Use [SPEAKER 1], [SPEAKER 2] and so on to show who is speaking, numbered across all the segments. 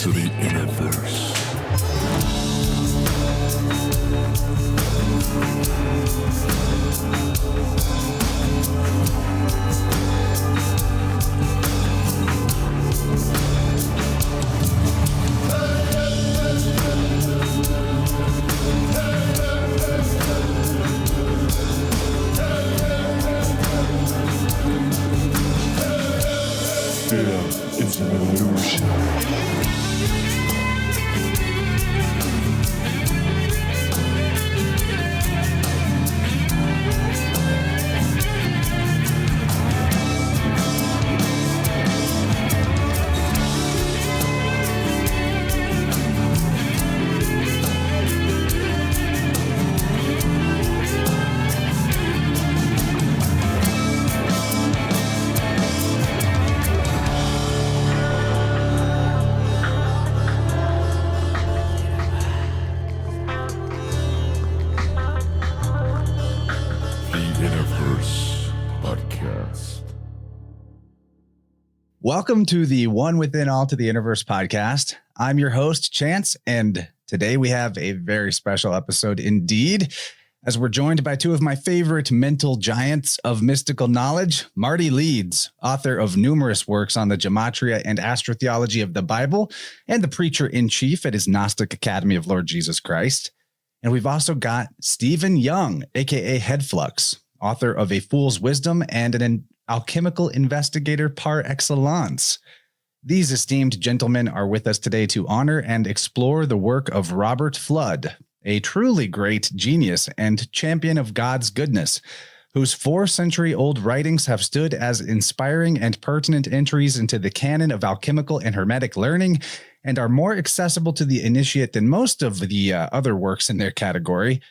[SPEAKER 1] to the InnerVerse. It's an illusion.
[SPEAKER 2] Welcome to the One Within All to the InnerVerse podcast. I'm your host, Chance, and today we have a very special episode indeed, as we're joined by two of my favorite mental giants of mystical knowledge, Marty Leeds, author of numerous works on the gematria and astrotheology of the Bible, and the preacher-in-chief at his Gnostic Academy of Lord Jesus Christ. And we've also got Stephen Young, aka Head Flux, author of A Fool's Wisdom and an alchemical investigator par excellence. These esteemed gentlemen are with us today to honor and explore the work of Robert Fludd, a truly great genius and champion of God's goodness, whose 4-century-old writings have stood as inspiring and pertinent entries into the canon of alchemical and Hermetic learning and are more accessible to the initiate than most of the other works in their category.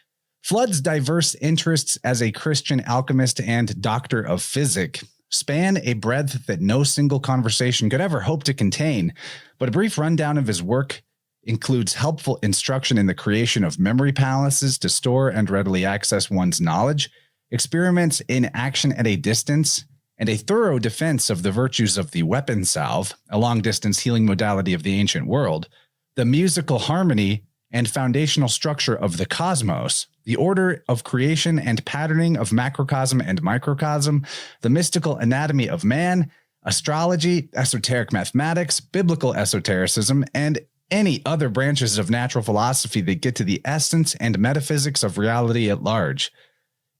[SPEAKER 2] Fludd's diverse interests as a Christian alchemist and doctor of physics span a breadth that no single conversation could ever hope to contain, but a brief rundown of his work includes helpful instruction in the creation of memory palaces to store and readily access one's knowledge, experiments in action at a distance, and a thorough defense of the virtues of the weapon salve, a long-distance healing modality of the ancient world, the musical harmony and foundational structure of the cosmos, the order of creation and patterning of macrocosm and microcosm, the mystical anatomy of man, astrology, esoteric mathematics, biblical esotericism, and any other branches of natural philosophy that get to the essence and metaphysics of reality at large.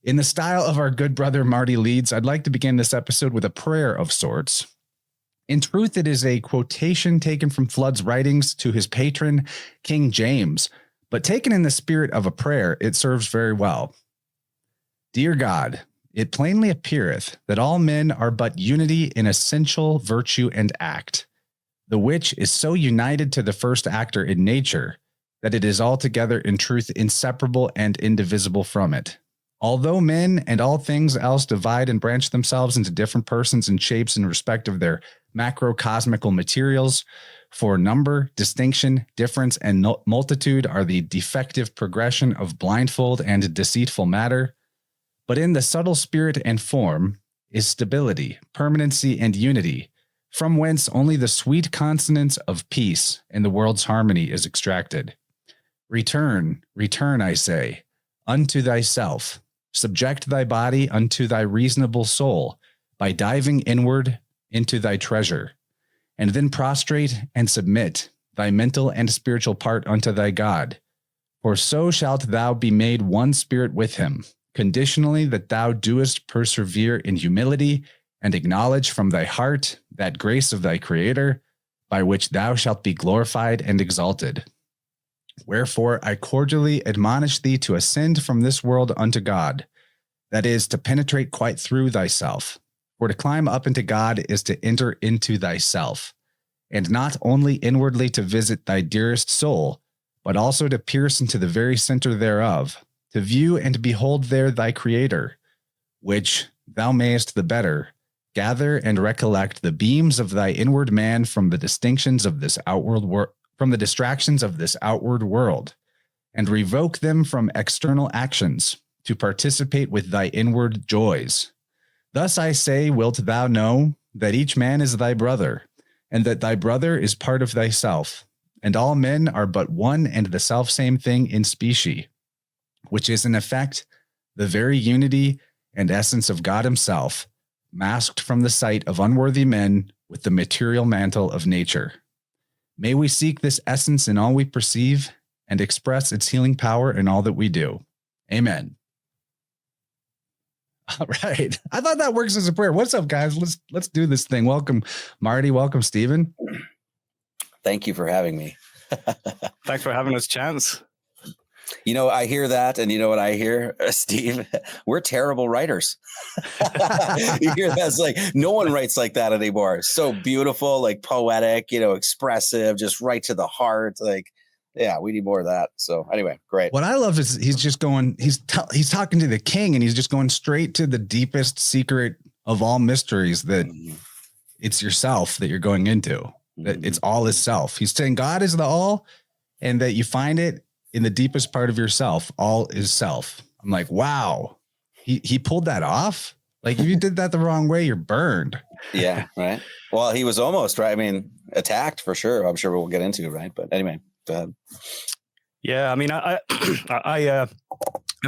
[SPEAKER 2] In the style of our good brother Marty Leeds, I'd like to begin this episode with a prayer of sorts. In truth, it is a quotation taken from Fludd's writings to his patron, King James, but taken in the spirit of a prayer, it serves very well. Dear God, it plainly appeareth that all men are but unity in essential virtue and act, the which is so united to the first actor in nature, that it is altogether in truth inseparable and indivisible from it. Although men and all things else divide and branch themselves into different persons and shapes in respect of their macrocosmical materials, for number, distinction, difference, and multitude are the defective progression of blindfold and deceitful matter, but in the subtle spirit and form is stability, permanency, and unity, from whence only the sweet consonance of peace and the world's harmony is extracted. Return, return, I say, unto thyself. Subject thy body unto thy reasonable soul by diving inward into thy treasure, and then prostrate and submit thy mental and spiritual part unto thy God. For so shalt thou be made one spirit with him, conditionally that thou doest persevere in humility and acknowledge from thy heart that grace of thy Creator, by which thou shalt be glorified and exalted. Wherefore I cordially admonish thee to ascend from this world unto God, that is, to penetrate quite through thyself. For to climb up into God is to enter into thyself, and not only inwardly to visit thy dearest soul, but also to pierce into the very center thereof, to view and behold there thy Creator, which thou mayest the better gather and recollect the beams of thy inward man from the distractions of this outward world, and revoke them from external actions, to participate with thy inward joys. Thus I say, wilt thou know that each man is thy brother, and that thy brother is part of thyself, and all men are but one and the selfsame thing in specie, which is in effect the very unity and essence of God himself, masked from the sight of unworthy men with the material mantle of nature. May we seek this essence in all we perceive and express its healing power in all that we do. Amen. All right. I thought that works as a prayer. What's up, guys? Let's do this thing. Welcome, Marty. Welcome, Stephen.
[SPEAKER 3] Thank you for having me.
[SPEAKER 4] Thanks for having us, Chance.
[SPEAKER 3] You know, I hear that, and you know what I hear, Steve? We're terrible writers. You hear that? It's like no one writes like that anymore. So beautiful, like poetic, expressive, just right to the heart. Like, yeah, we need more of that. So anyway, great.
[SPEAKER 2] What I love is he's just going, he's talking to the king, and he's just going straight to the deepest secret of all mysteries, that it's yourself that you're going into, that it's all is self. He's saying God is the all, and that you find it in the deepest part of yourself. All is self. I'm like, wow, he pulled that off. Like, if you did that the wrong way, you're burned.
[SPEAKER 3] Yeah. Right. Well, he was almost right. I mean, attacked for sure. I'm sure we'll get into it. Right. But anyway, go ahead.
[SPEAKER 4] Yeah. I mean, I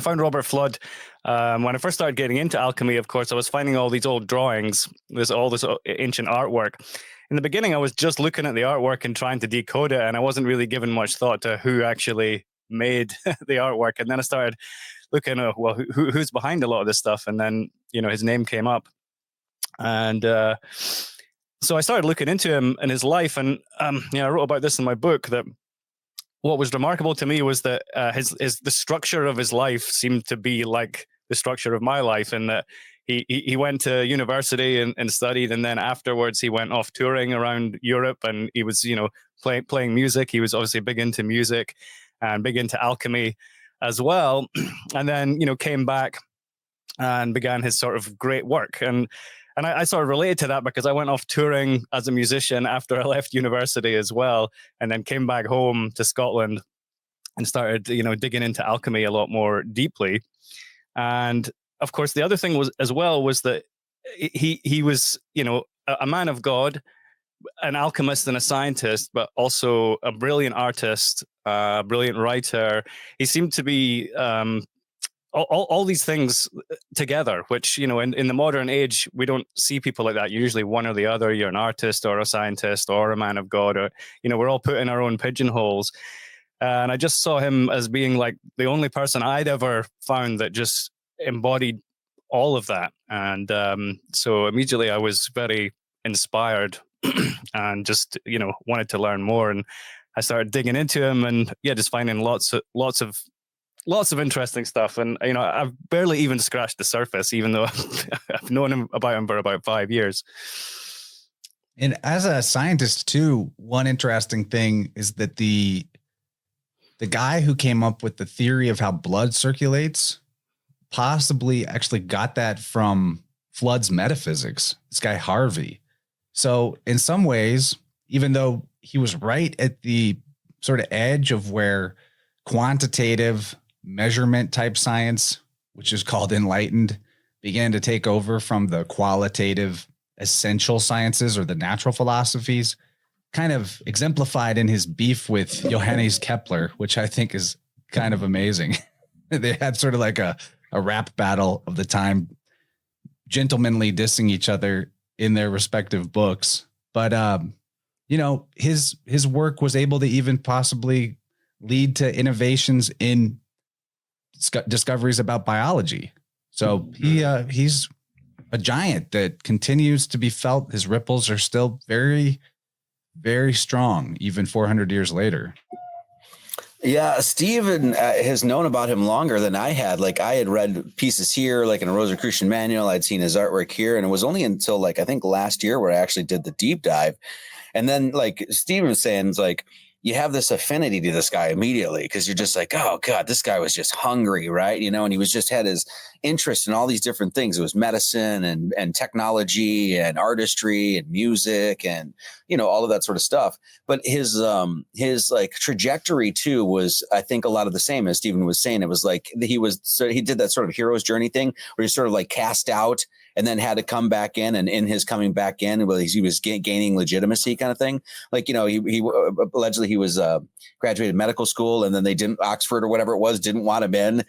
[SPEAKER 4] found Robert Fludd when I first started getting into alchemy. Of course, I was finding all these old drawings, all this ancient artwork. In the beginning, I was just looking at the artwork and trying to decode it, and I wasn't really giving much thought to who actually made the artwork. And then I started looking at, well, who's behind a lot of this stuff, and then his name came up, and so I started looking into him and his life, and I wrote about this in my book, that what was remarkable to me was that the structure of his life seemed to be like the structure of my life, and that he went to university and studied, and then afterwards he went off touring around Europe, and he was playing music. He was obviously big into music and big into alchemy as well, and then came back and began his sort of great work, and I sort of related to that because I went off touring as a musician after I left university as well, and then came back home to Scotland and started digging into alchemy a lot more deeply. And of course, the other thing was that he was a man of God, an alchemist and a scientist, but also a brilliant artist, a brilliant writer. He seemed to be all these things together, which, in the modern age, we don't see people like that. You're usually one or the other. You're an artist or a scientist or a man of God, or, we're all put in our own pigeonholes. And I just saw him as being like the only person I'd ever found that just embodied all of that. And so immediately I was very inspired and just, wanted to learn more. And I started digging into him, and just finding lots of interesting stuff. And, I've barely even scratched the surface, even though I've known about him for about 5 years.
[SPEAKER 2] And as a scientist too, one interesting thing is that the guy who came up with the theory of how blood circulates possibly actually got that from Fludd's metaphysics, this guy Harvey. So in some ways, even though he was right at the sort of edge of where quantitative measurement type science, which is called enlightened, began to take over from the qualitative essential sciences or the natural philosophies, kind of exemplified in his beef with Johannes Kepler, which I think is kind of amazing. They had sort of like a rap battle of the time, gentlemanly dissing each other in their respective books. But, his work was able to even possibly lead to innovations in discoveries about biology. So he's a giant that continues to be felt. His ripples are still very, very strong, even 400 years later.
[SPEAKER 3] Yeah, Stephen has known about him longer than I had. Like, I had read pieces here, like in a Rosicrucian manual. I'd seen his artwork here, and it was only until I think last year where I actually did the deep dive. And then Stephen was saying, it's like, you have this affinity to this guy immediately because you're just like, oh God, this guy was just hungry, right? And he was just had his interest in all these different things. It was medicine and technology and artistry and music and, all of that sort of stuff. But his trajectory too was, I think, a lot of the same as Stephen was saying. It was like he did that sort of hero's journey thing where he's sort of like cast out and then had to come back in, and in his coming back in, well, he was gaining legitimacy kind of thing. Like, he allegedly he was graduated medical school, and then they didn't, Oxford or whatever it was, didn't want him in,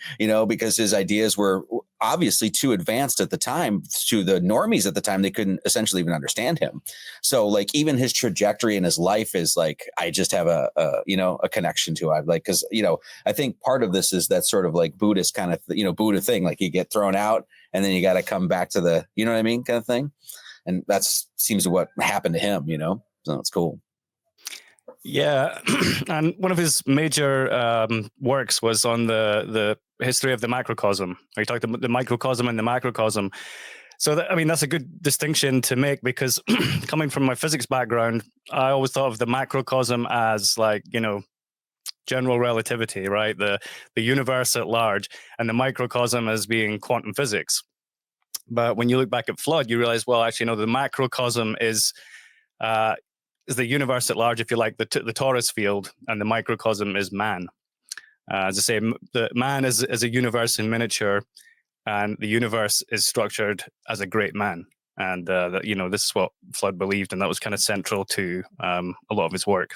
[SPEAKER 3] because his ideas were obviously too advanced at the time to the normies at the time. They couldn't essentially even understand him. So like even his trajectory in his life is like, I just have a connection to it. Like, cause I think part of this is that sort of like Buddhist kind of, Buddha thing, like you get thrown out and then you got to come back to the, you know what I mean? Kind of thing. And that's seems to what happened to him, so it's cool.
[SPEAKER 4] Yeah, and one of his major works was on the history of the macrocosm. He talked about the microcosm and the macrocosm. So that's a good distinction to make, because coming from my physics background, I always thought of the macrocosm as like, general relativity, right? The universe at large, and the microcosm as being quantum physics. But when you look back at Fludd, you realize, well, actually, no, the macrocosm is the universe at large, if you like, the torus field, and the microcosm is man. As I say, the man is a universe in miniature, and the universe is structured as a great man. And this is what Fludd believed, and that was kind of central to a lot of his work.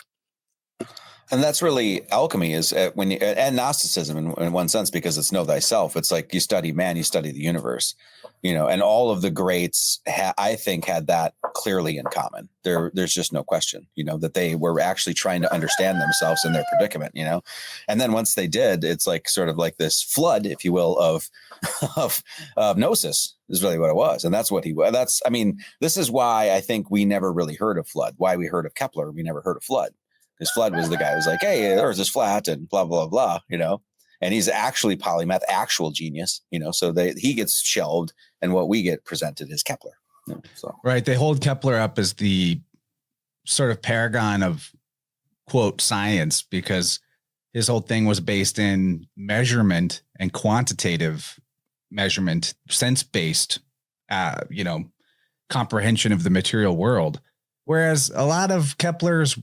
[SPEAKER 3] And that's really alchemy, is and Gnosticism in one sense, because it's know thyself. It's like you study man, you study the universe, and all of the greats, I think, had that clearly in common. There's just no question, that they were actually trying to understand themselves in their predicament, and then once they did, it's like sort of like this flood, if you will, of gnosis is really what it was. And that's what this is why I think we never really heard of Fludd. Why we heard of Kepler, we never heard of Fludd. Because Fludd was the guy who was like, hey, the Earth is flat and blah, blah, blah, and he's actually polymath, actual genius, so he gets shelved, and what we get presented is Kepler. So.
[SPEAKER 2] Right. They hold Kepler up as the sort of paragon of, quote, science, because his whole thing was based in measurement and quantitative measurement, sense-based, comprehension of the material world. Whereas a lot of Kepler's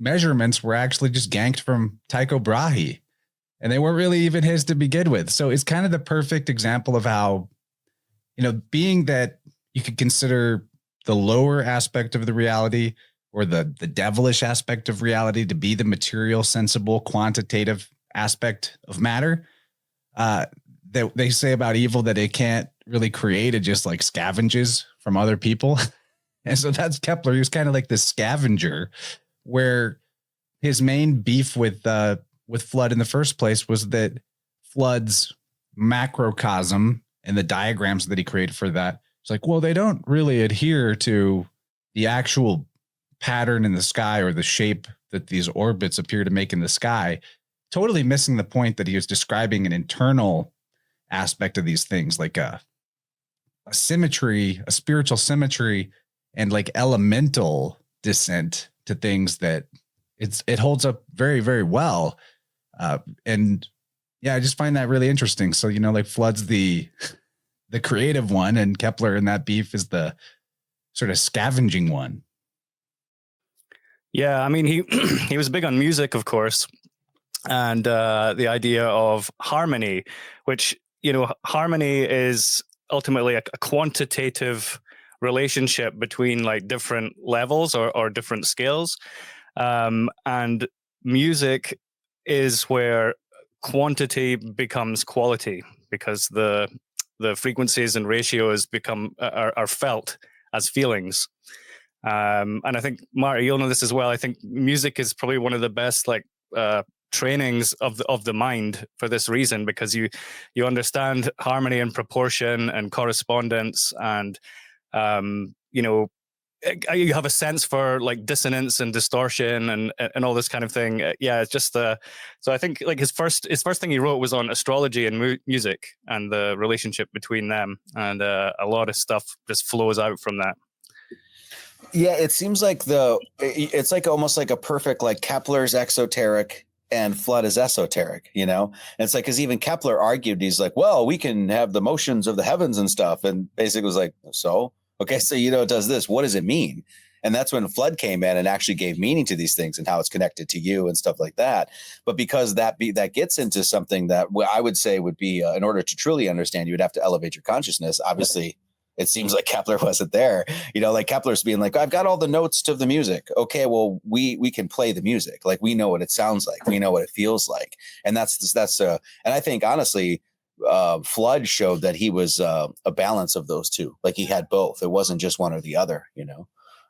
[SPEAKER 2] measurements were actually just ganked from Tycho Brahe, and they weren't really even his to begin with. So it's kind of the perfect example of how, being that you could consider the lower aspect of the reality, or the devilish aspect of reality, to be the material, sensible, quantitative aspect of matter. They say about evil that it can't really create, it just like scavenges from other people. And so that's Kepler. He was kind of like this scavenger, where his main beef with Fludd in the first place was that Fludd's macrocosm and the diagrams that he created for that, it's like, well, they don't really adhere to the actual pattern in the sky or the shape that these orbits appear to make in the sky, totally missing the point that he was describing an internal aspect of these things, like a symmetry, a spiritual symmetry, and like elemental descent to things that it holds up very, very well. And yeah, I just find that really interesting. So, like Fludd's the creative one, and Kepler in that beef is the sort of scavenging one.
[SPEAKER 4] Yeah. He was big on music, of course. And the idea of harmony, which, harmony is ultimately a quantitative relationship between like different levels or different scales, and music is where quantity becomes quality, because the frequencies and ratios are felt as feelings. And I think, Marty, you'll know this as well. I think music is probably one of the best trainings of the mind for this reason, because you understand harmony and proportion and correspondence, and you have a sense for like dissonance and distortion and all this kind of thing. Yeah, it's just so I think like his first thing he wrote was on astrology and music and the relationship between them, and a lot of stuff just flows out from that.
[SPEAKER 3] Yeah, it seems like it's like almost like a perfect, like Kepler's exoteric and Fludd is esoteric, And it's like, because even Kepler argued, he's like, well, we can have the motions of the heavens and stuff, and basically was like, so okay, so it does this. What does it mean? And that's when Fludd came in and actually gave meaning to these things and how it's connected to you and stuff like that. But because that gets into something that I would say would be, in order to truly understand, you would have to elevate your consciousness. Obviously, it seems like Kepler wasn't there. Like Kepler's being like, I've got all the notes to the music. Okay, well, we can play the music. Like, we know what it sounds like. We know what it feels like. And and I think, honestly, Fludd showed that he was a balance of those two. Like, he had both. It wasn't just one or the other,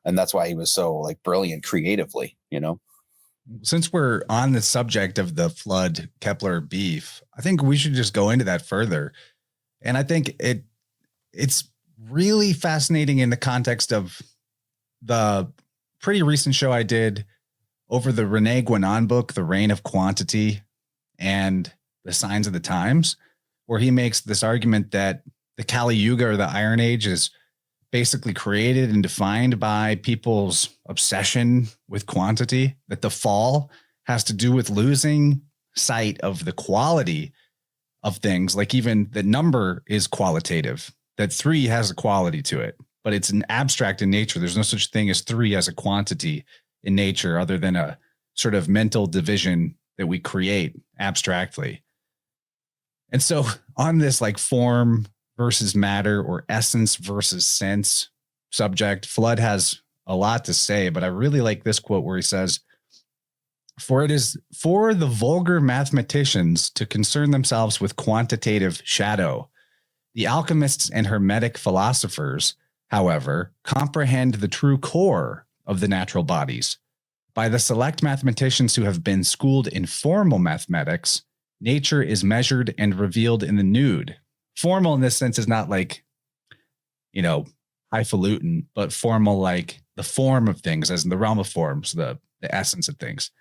[SPEAKER 3] and that's why he was so like brilliant creatively,
[SPEAKER 2] Since we're on the subject of the Fludd-Kepler beef, I think we should just go into that further. And I think it's really fascinating in the context of the pretty recent show I did over the Rene Guénon book, The Reign of Quantity and the Signs of the Times, where he makes this argument that the Kali Yuga, or the Iron Age, is basically created and defined by people's obsession with quantity, that the fall has to do with losing sight of the quality of things. Like, even the number is qualitative, that 3 has a quality to it, but it's an abstract in nature. There's no such thing as 3 as a quantity in nature, other than a sort of mental division that we create abstractly. And so on this like form versus matter, or essence versus sense subject, Fludd has a lot to say, but I really like this quote where he says, "For it is for the vulgar mathematicians to concern themselves with quantitative shadow. The alchemists and Hermetic philosophers, however, comprehend the true core of the natural bodies. By the select mathematicians who have been schooled in formal mathematics, nature is measured and revealed in the nude." Formal in this sense is not like, highfalutin, but formal like the form of things, as in the realm of forms, the essence of things.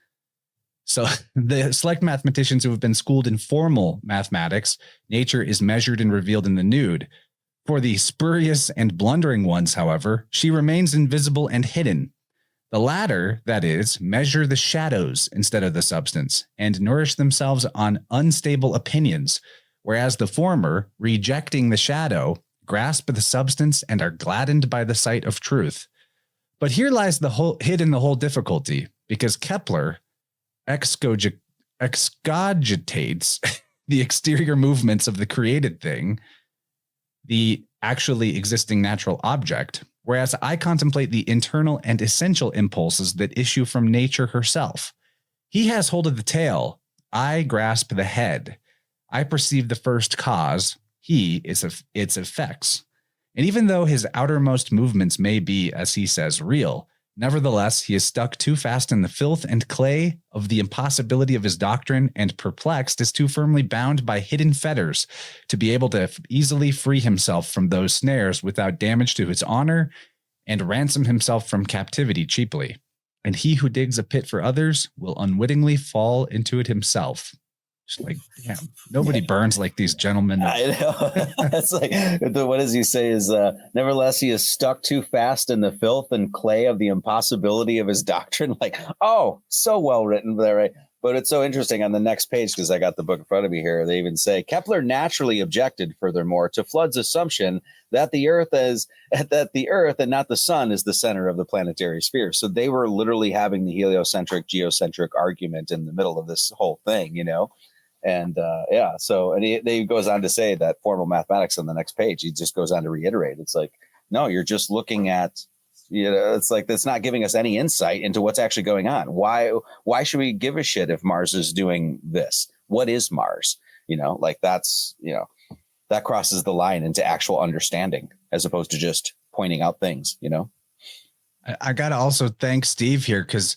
[SPEAKER 2] So the select mathematicians who have been schooled in formal mathematics, nature is measured and revealed in the nude. For the spurious and blundering ones, however, she remains invisible and hidden. The latter, that is, measure the shadows instead of the substance, and nourish themselves on unstable opinions, whereas the former, rejecting the shadow, grasp the substance and are gladdened by the sight of truth. But here lies hidden the whole difficulty, because Kepler excogitates the exterior movements of the created thing, the actually existing natural object, whereas I contemplate the internal and essential impulses that issue from nature herself. He has hold of the tail, I grasp the head. I perceive the first cause, he is its effects. And even though his outermost movements may be, as he says, real, nevertheless, he is stuck too fast in the filth and clay of the impossibility of his doctrine, and perplexed is too firmly bound by hidden fetters to be able to easily free himself from those snares without damage to his honor, and ransom himself from captivity cheaply. And he who digs a pit for others will unwittingly fall into it himself. Just like, damn, nobody burns like these gentlemen.
[SPEAKER 3] I know. That's like, what does he say is, nevertheless, he is stuck too fast in the filth and clay of the impossibility of his doctrine. Like, oh, so well written there, right? But it's so interesting on the next page, because I got the book in front of me here. They even say Kepler naturally objected, furthermore, to Fludd's assumption that the Earth and not the sun is the center of the planetary sphere. So they were literally having the heliocentric, geocentric argument in the middle of this whole thing, And he goes on to say that formal mathematics on the next page, he just goes on to reiterate. It's like, no, you're just looking at, it's like, that's not giving us any insight into what's actually going on. Why should we give a shit if Mars is doing this? What is Mars? That crosses the line into actual understanding as opposed to just pointing out things,
[SPEAKER 2] I got to also thank Steve here, because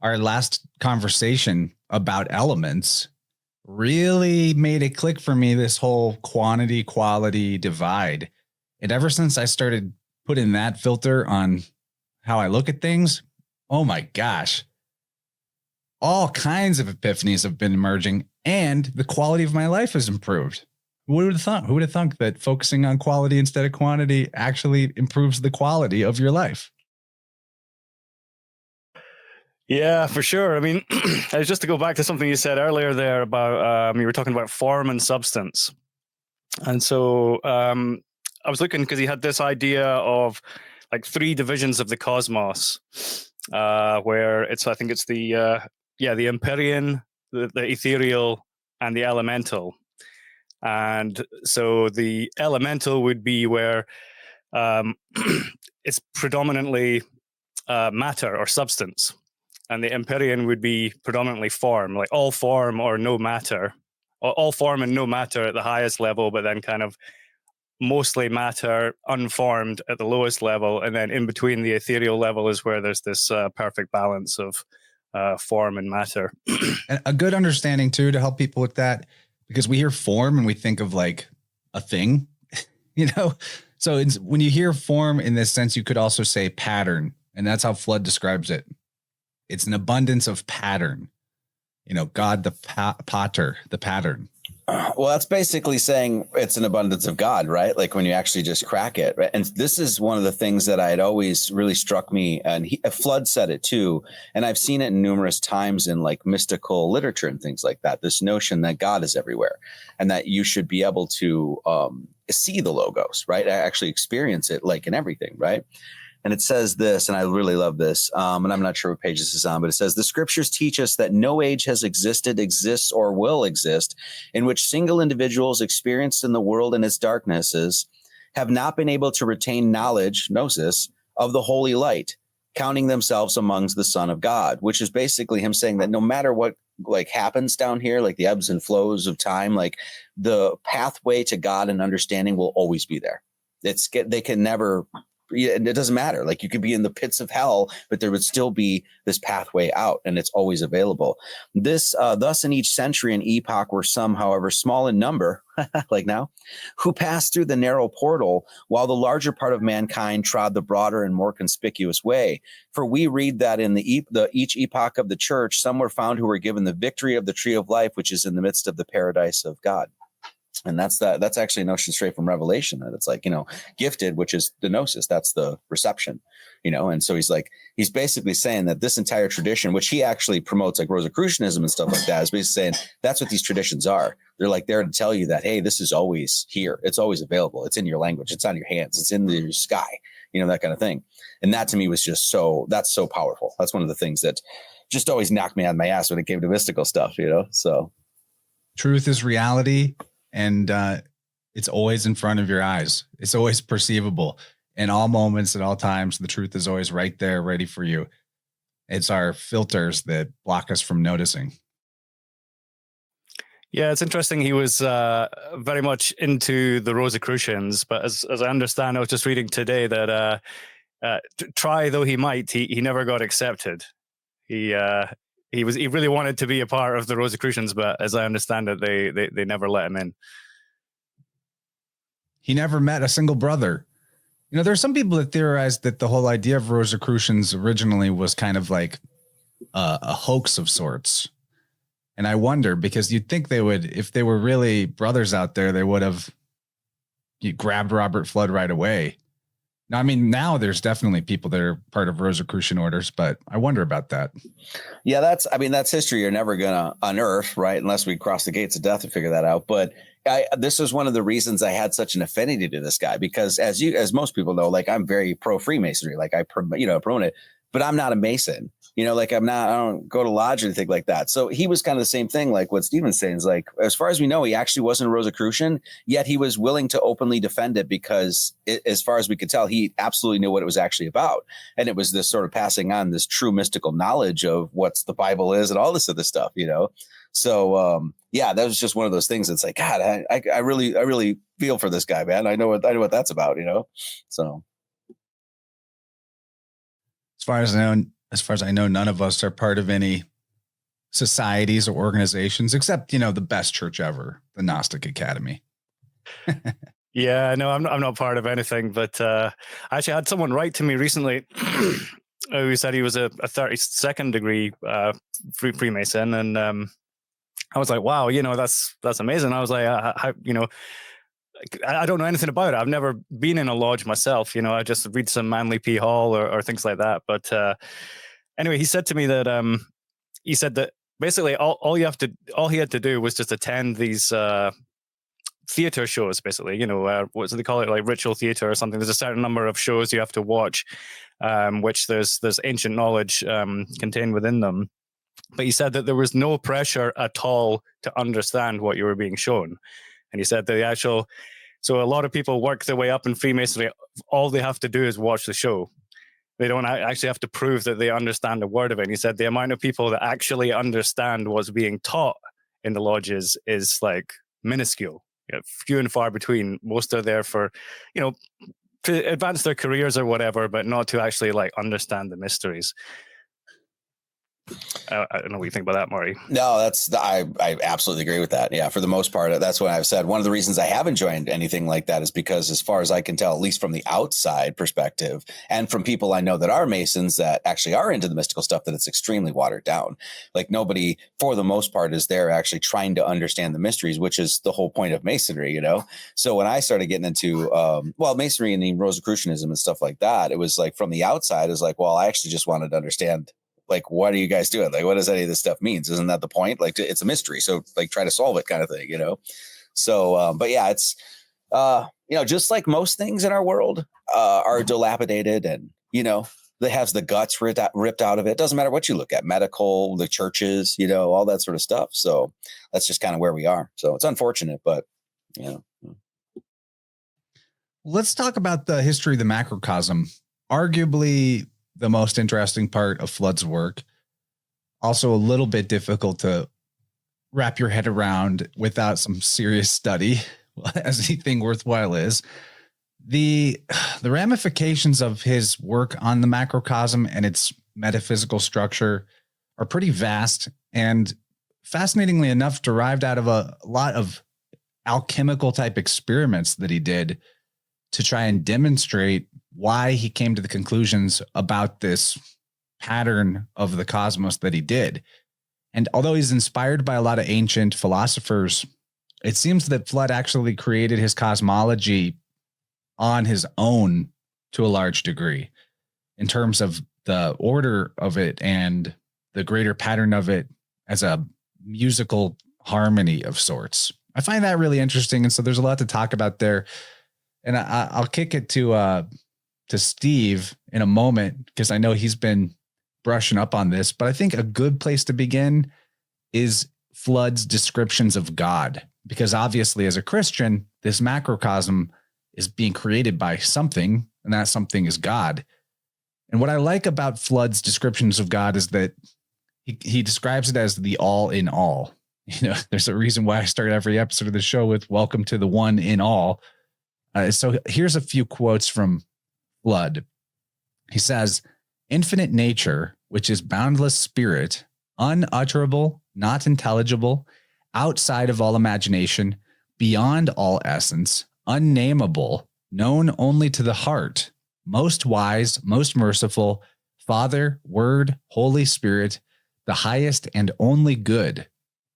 [SPEAKER 2] our last conversation about elements really made it click for me, this whole quantity quality divide. And ever since I started putting that filter on how I look at things, oh my gosh, all kinds of epiphanies have been emerging, and the quality of my life has improved. Who would have thought? Who would have thunk that focusing on quality instead of quantity actually improves the quality of your life?
[SPEAKER 4] Yeah, for sure. I mean, just to go back to something you said earlier there about, you were talking about form and substance. And so I was looking, because he had this idea of like 3 divisions of the cosmos, where I think it's the Empyrean, the ethereal, and the elemental. And so the elemental would be where it's predominantly matter or substance, and the Empyrean would be predominantly form, like all form or no matter, or all form and no matter at the highest level, but then kind of mostly matter, unformed at the lowest level, and then in between the ethereal level is where there's this perfect balance of form and matter.
[SPEAKER 2] And a good understanding too to help people with that, because we hear form and we think of like a thing, So when you hear form in this sense, you could also say pattern, and that's how Fludd describes it. It's an abundance of pattern. God, the potter, the pattern.
[SPEAKER 3] Well, that's basically saying it's an abundance of God, right? Like when you actually just crack it, right? And this is one of the things that I had always really struck me. And Fludd said it too. And I've seen it numerous times in like mystical literature and things like that. This notion that God is everywhere and that you should be able to see the logos, right? Actually experience it like in everything, right? And it says this, and I really love this, and I'm not sure what page this is on, but it says, the scriptures teach us that no age has existed, exists, or will exist in which single individuals experienced in the world and its darknesses have not been able to retain knowledge, gnosis, of the holy light, counting themselves amongst the Son of God, which is basically him saying that no matter what like happens down here, like the ebbs and flows of time, like the pathway to God and understanding will always be there. They can never... It doesn't matter. Like you could be in the pits of hell, but there would still be this pathway out, and it's always available. Thus in each century and epoch were some, however small in number, like now, who passed through the narrow portal, while the larger part of mankind trod the broader and more conspicuous way. For we read that in each epoch of the church, some were found who were given the victory of the tree of life, which is in the midst of the paradise of God. And that's actually a notion straight from Revelation, that it's like, gifted, which is the gnosis, that's the reception, and so he's basically saying that this entire tradition, which he actually promotes like Rosicrucianism and stuff like that, is basically saying that's what these traditions are. They're like there to tell you that, hey, this is always here. It's always available. It's in your language. It's on your hands. It's in your sky, that kind of thing. And that to me was just that's so powerful. That's one of the things that just always knocked me on my ass when it came to mystical stuff, so.
[SPEAKER 2] Truth is reality. And it's always in front of your eyes. It's always perceivable in all moments, at all times. The truth is always right there, ready for you. It's our filters that block us from noticing.
[SPEAKER 4] Yeah, it's interesting. He was very much into the Rosicrucians, but as I understand, I was just reading today that try though he might, he never got accepted. He really wanted to be a part of the Rosicrucians, but as I understand it, they never let him in.
[SPEAKER 2] He never met a single brother. There's some people that theorize that the whole idea of Rosicrucians originally was kind of like a hoax of sorts. And I wonder, because you'd think they would, if they were really brothers out there, they would have grabbed Robert Fludd right away. Now, I mean, now there's definitely people that are part of Rosicrucian orders, but I wonder about that.
[SPEAKER 3] Yeah, that's history you're never going to unearth, right? Unless we cross the gates of death to figure that out. But this was one of the reasons I had such an affinity to this guy, because as most people know, like I'm very pro Freemasonry, like I promote it, but I'm not a Mason. Like I don't go to lodge or anything like that. So he was kind of the same thing. Like what Stephen's saying is like, as far as we know, he actually wasn't a Rosicrucian, yet he was willing to openly defend it because as far as we could tell, he absolutely knew what it was actually about. And it was this sort of passing on this true mystical knowledge of what the Bible is and all this other stuff, So, that was just one of those things. That's like, God, I really feel for this guy, man. I know what that's about, So.
[SPEAKER 2] As far as I know, none of us are part of any societies or organizations except, the best church ever, the Gnostic Academy.
[SPEAKER 4] Yeah, no, I'm not part of anything, but I actually had someone write to me recently who said he was a 32nd degree Freemason. And I was like, wow, that's amazing. I was like, I don't know anything about it. I've never been in a lodge myself. I just read some Manly P. Hall or things like that. But anyway, he said to me that basically all he had to do was just attend these theater shows, basically. What do they call it? Like ritual theater or something. There's a certain number of shows you have to watch, which there's ancient knowledge contained within them. But he said that there was no pressure at all to understand what you were being shown. And he said the actual So a lot of people work their way up in Freemasonry. All they have to do is watch the show. They don't actually have to prove that they understand a word of it. And he said the amount of people that actually understand what's being taught in the lodges is like minuscule, few and far between. Most are there for, to advance their careers or whatever, but not to actually like understand the mysteries. I don't know what you think about that, Marty.
[SPEAKER 3] No, I absolutely agree with that. Yeah, for the most part, that's what I've said. One of the reasons I haven't joined anything like that is because, as far as I can tell, at least from the outside perspective, and from people I know that are Masons that actually are into the mystical stuff, that it's extremely watered down. Like nobody, for the most part, is there actually trying to understand the mysteries, which is the whole point of Masonry, So when I started getting into, Masonry and even Rosicrucianism and stuff like that, it was like from the outside, it was like, well, I actually just wanted to understand, like, what are you guys doing? Like, what does any of this stuff means? Isn't that the point? Like, it's a mystery. So like, try to solve it kind of thing, So, but yeah, it's, just like most things in our world are dilapidated and, that has the guts ripped out of it. It doesn't matter what you look at, medical, the churches, all that sort of stuff. So that's just kind of where we are. So it's unfortunate, but,
[SPEAKER 2] Let's talk about the history of the macrocosm. Arguably the most interesting part of Fludd's work. Also a little bit difficult to wrap your head around without some serious study, as anything worthwhile is. The ramifications of his work on the macrocosm and its metaphysical structure are pretty vast and, fascinatingly enough, derived out of a lot of alchemical type experiments that he did to try and demonstrate why he came to the conclusions about this pattern of the cosmos that he did. And although he's inspired by a lot of ancient philosophers, it seems that Fludd actually created his cosmology on his own to a large degree in terms of the order of it and the greater pattern of it as a musical harmony of sorts. I find that really interesting. And so there's a lot to talk about there. And I'll kick it to Steve in a moment, because I know he's been brushing up on this, but I think a good place to begin is Fludd's descriptions of God, because obviously as a Christian, this macrocosm is being created by something, and that something is God. And what I like about Fludd's descriptions of God is that he describes it as the all in all. There's a reason why I start every episode of the show with welcome to the one in all. So here's a few quotes from Fludd. He says, "Infinite nature, which is boundless spirit, unutterable, not intelligible, outside of all imagination, beyond all essence, unnameable, known only to the heart, most wise, most merciful, Father, Word, Holy Spirit, the highest and only good,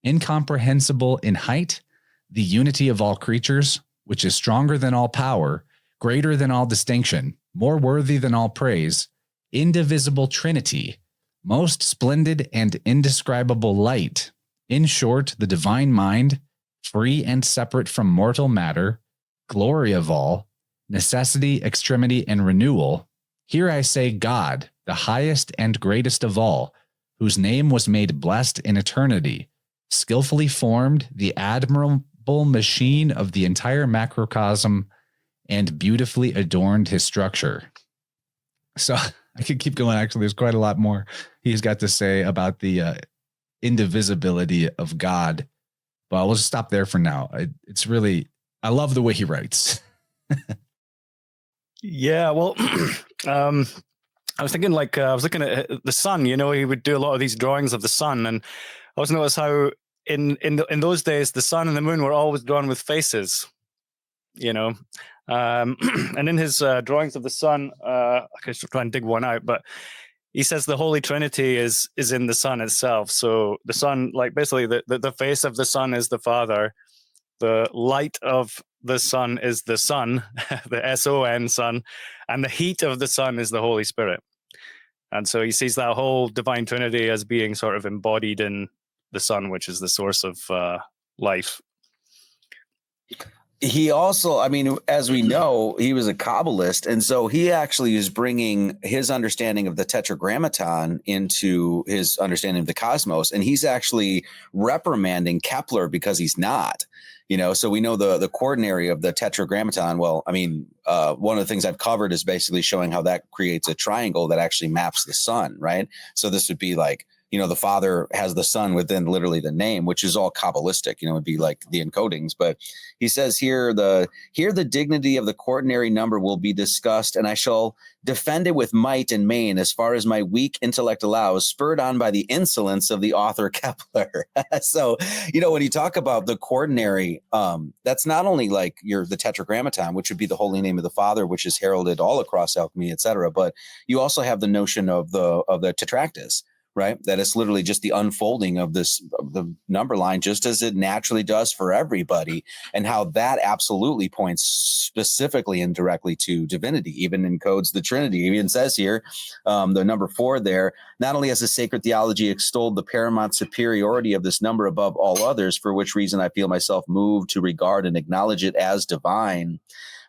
[SPEAKER 2] incomprehensible in height, the unity of all creatures, which is stronger than all power, greater than all distinction, more worthy than all praise, indivisible Trinity, most splendid and indescribable light, in short, the divine mind, free and separate from mortal matter, glory of all, necessity, extremity, and renewal. Here I say God, the highest and greatest of all, whose name was made blessed in eternity, skillfully formed the admirable machine of the entire macrocosm, and beautifully adorned his structure." So I could keep going. Actually, there's quite a lot more he's got to say about the indivisibility of God, but we'll just stop there for now. It's really, I love the way he writes.
[SPEAKER 4] Yeah, well, I was thinking, I was looking at the sun. He would do a lot of these drawings of the sun, and I was noticed how in those days the sun and the moon were always drawn with faces. And in his drawings of the sun, I can try and dig one out, but he says the Holy Trinity is in the sun itself. So the sun, like basically the face of the sun is the Father, the light of the sun is the Son, the S-O-N Son, and the heat of the sun is the Holy Spirit. And so he sees that whole divine Trinity as being sort of embodied in the sun, which is the source of life.
[SPEAKER 3] he also, I mean, as we know, he was a Kabbalist. And so he actually is bringing his understanding of the tetragrammaton into his understanding of the cosmos. And he's actually reprimanding Kepler because he's not. So we know the quaternary of the tetragrammaton. Well, I mean, one of the things I've covered is basically showing how that creates a triangle that actually maps the sun, right? So this would be like, the Father has the Son within literally the name, which is all Kabbalistic, it'd be like the encodings. But he says here the dignity of the quaternary number will be discussed, and I shall defend it with might and main as far as my weak intellect allows, spurred on by the insolence of the author Kepler. So, when you talk about the quaternary, that's not only like the tetragrammaton, which would be the holy name of the Father, which is heralded all across alchemy, etc. But you also have the notion of the tetractys, right? That it's literally just the unfolding of the number line, just as it naturally does for everybody, and how that absolutely points specifically and directly to divinity, even encodes the Trinity. It even says here, the number 4 there, not only has the sacred theology extolled the paramount superiority of this number above all others, for which reason I feel myself moved to regard and acknowledge it as divine,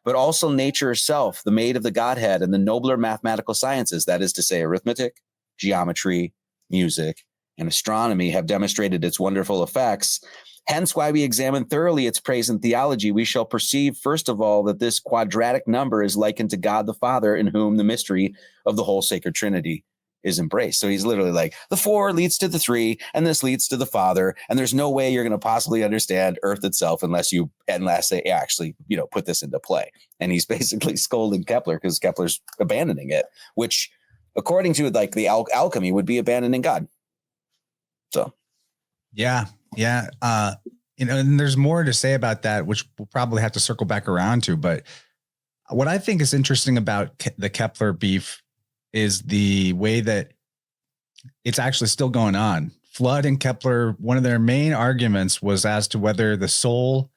[SPEAKER 3] but also nature herself, the maid of the Godhead, and the nobler mathematical sciences, that is to say, arithmetic, geometry, music, and astronomy, have demonstrated its wonderful effects. Hence why we examine thoroughly its praise in theology, we shall perceive, first of all, that this quadratic number is likened to God the Father, in whom the mystery of the whole sacred Trinity is embraced. So he's literally like, the 4 leads to the 3, and this leads to the Father, and there's no way you're going to possibly understand Earth itself unless they actually, put this into play. And he's basically scolding Kepler because Kepler's abandoning it, which, according to like the alchemy, would be abandoning God. So,
[SPEAKER 2] yeah. And there's more to say about that, which we'll probably have to circle back around to. But what I think is interesting about the Kepler beef is the way that it's actually still going on. Fludd and Kepler, one of their main arguments was as to whether the soul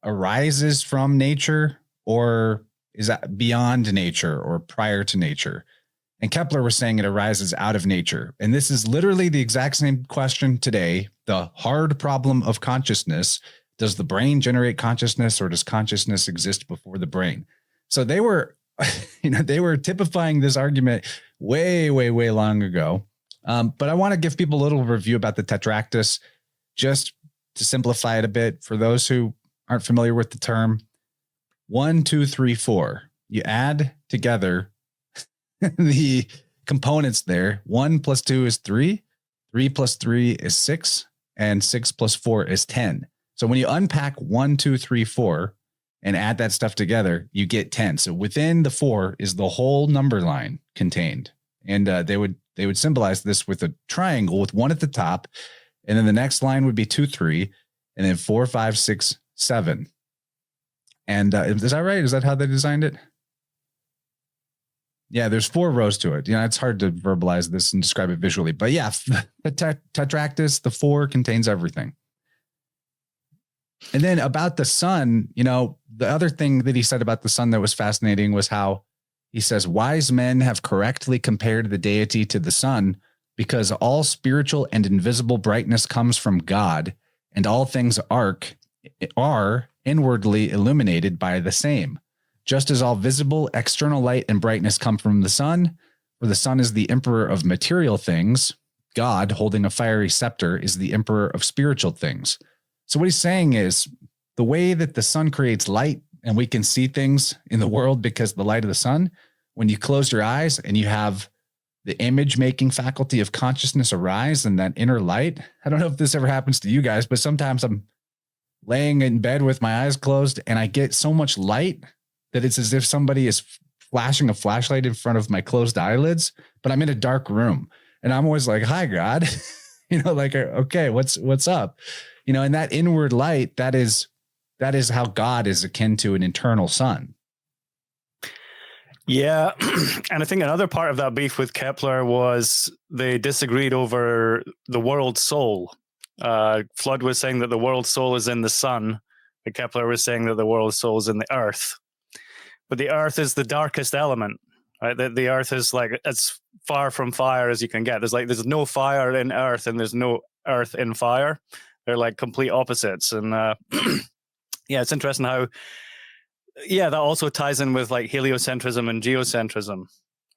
[SPEAKER 2] arises from nature or is that beyond nature or prior to nature. And Kepler was saying it arises out of nature. And this is literally the exact same question today. The hard problem of consciousness. Does the brain generate consciousness, or does consciousness exist before the brain? So they were, they were typifying this argument way, way, way long ago. But I want to give people a little review about the tetractys, just to simplify it a bit for those who aren't familiar with the term. 1, 2, 3, 4. You add together the components there. 1 plus 2 is 3. 3 plus 3 is 6. And 6 plus 4 is 10. So when you unpack 1, 2, 3, 4 and add that stuff together, you get 10. So within the 4 is the whole number line contained. And they would symbolize this with a triangle with 1 at the top. And then the next line would be 2, 3, and then 4, 5, 6, 7. And is that right? Is that how they designed it? Yeah, there's 4 rows to it. It's hard to verbalize this and describe it visually. But yeah, the tetractys, the 4 contains everything. And then about the sun, the other thing that he said about the sun that was fascinating was how he says, wise men have correctly compared the deity to the sun because all spiritual and invisible brightness comes from God, and all things are inwardly illuminated by the same. Just as all visible external light and brightness come from the sun, for the sun is the emperor of material things, God, holding a fiery scepter, is the emperor of spiritual things. So what he's saying is the way that the sun creates light and we can see things in the world because of the light of the sun, when you close your eyes and you have the image making faculty of consciousness arise and that inner light. I don't know if this ever happens to you guys, but sometimes I'm laying in bed with my eyes closed and I get so much light that it's as if somebody is flashing a flashlight in front of my closed eyelids, but I'm in a dark room and I'm always like, hi, God, okay, what's up? And that inward light, that is how God is akin to an internal sun.
[SPEAKER 4] Yeah. And I think another part of that beef with Kepler was they disagreed over the world soul. Fludd was saying that the world soul is in the sun, but Kepler was saying that the world soul is in the earth. But the earth is the darkest element, right? The earth is like as far from fire as you can get. There's no fire in earth and there's no earth in fire. They're like complete opposites. And yeah, it's interesting how, yeah, that also ties in with like heliocentrism and geocentrism,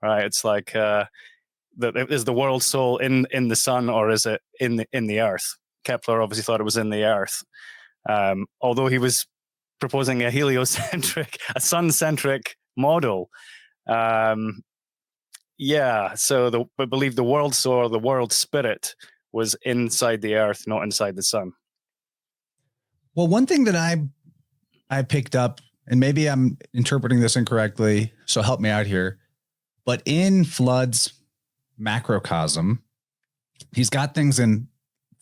[SPEAKER 4] right? It's like, is the world soul in the sun, or is it in the earth? Kepler obviously thought it was in the earth, although he was proposing a heliocentric, a sun-centric model. Yeah, so I believe the world soul, the world spirit, was inside the earth, not inside the sun.
[SPEAKER 2] Well, one thing that I picked up, and maybe I'm interpreting this incorrectly, so help me out here, but in Fludd's macrocosm, he's got things in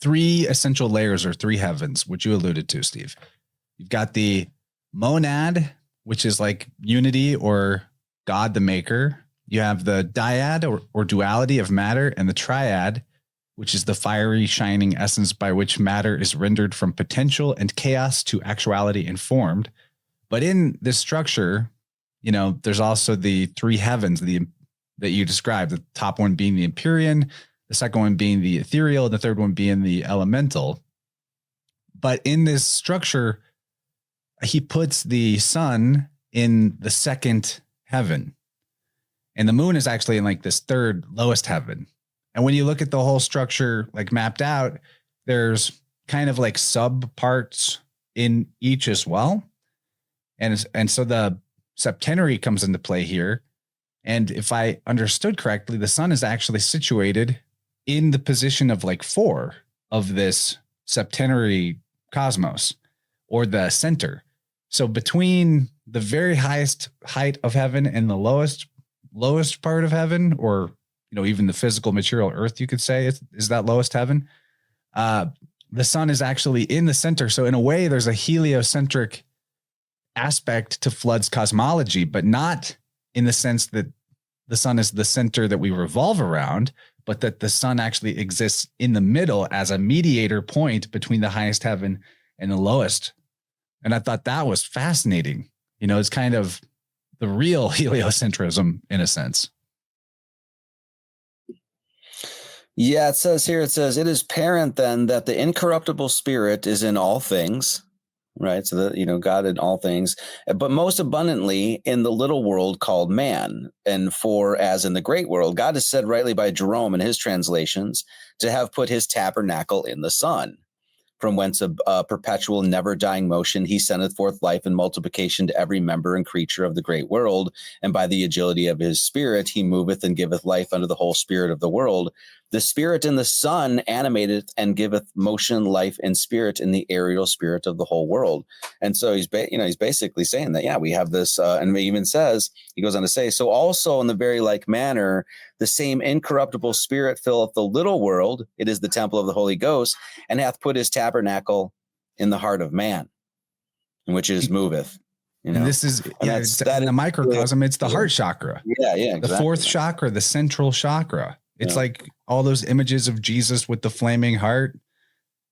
[SPEAKER 2] three essential layers or three heavens, which you alluded to, Steve. You've got the monad, which is like unity or God the maker. You have the dyad or duality of matter, and the triad, which is the fiery, shining essence by which matter is rendered from potential and chaos to actuality and formed. But in this structure, you know, there's also the three heavens that you described, the top one being the Empyrean, the second one being the ethereal, and the third one being the elemental. But in this structure, he puts the sun in the second heaven, and the moon is actually in like this third lowest heaven. And when you look at the whole structure like mapped out, there's kind of like sub parts in each as well. And so the septenary comes into play here. And if I understood correctly, the sun is actually situated in the position of like 4 of this septenary cosmos, or the center. So between the very highest height of heaven and the lowest part of heaven, or, you know, even the physical material earth, you could say is that lowest heaven. The sun is actually in the center. So in a way, there's a heliocentric aspect to Fludd's cosmology, but not in the sense that the sun is the center that we revolve around, but that the sun actually exists in the middle as a mediator point between the highest heaven and the lowest. And I thought that was fascinating. You know, it's kind of the real heliocentrism in a sense.
[SPEAKER 3] Yeah, it says, it is apparent then that the incorruptible spirit is in all things, right? So that, you know, God in all things, but most abundantly in the little world called man. And for, as in the great world, God is said rightly by Jerome in his translations to have put his tabernacle in the sun, from whence a perpetual, never dying motion, he sendeth forth life and multiplication to every member and creature of the great world. And by the agility of his spirit, he moveth and giveth life unto the whole spirit of the world. The spirit in the sun animateth and giveth motion, life, and spirit in the aerial spirit of the whole world. And so he's basically saying that, yeah, we have this, and he even says, he goes on to say, so also in the very like manner, the same incorruptible spirit filleth the little world. It is the temple of the Holy Ghost, and hath put his tabernacle in the heart of man, in which it moveth. You know?
[SPEAKER 2] And this is, in the microcosm, it's the heart chakra.
[SPEAKER 3] Yeah, exactly.
[SPEAKER 2] The fourth chakra, the central chakra. It's like all those images of Jesus with the flaming heart.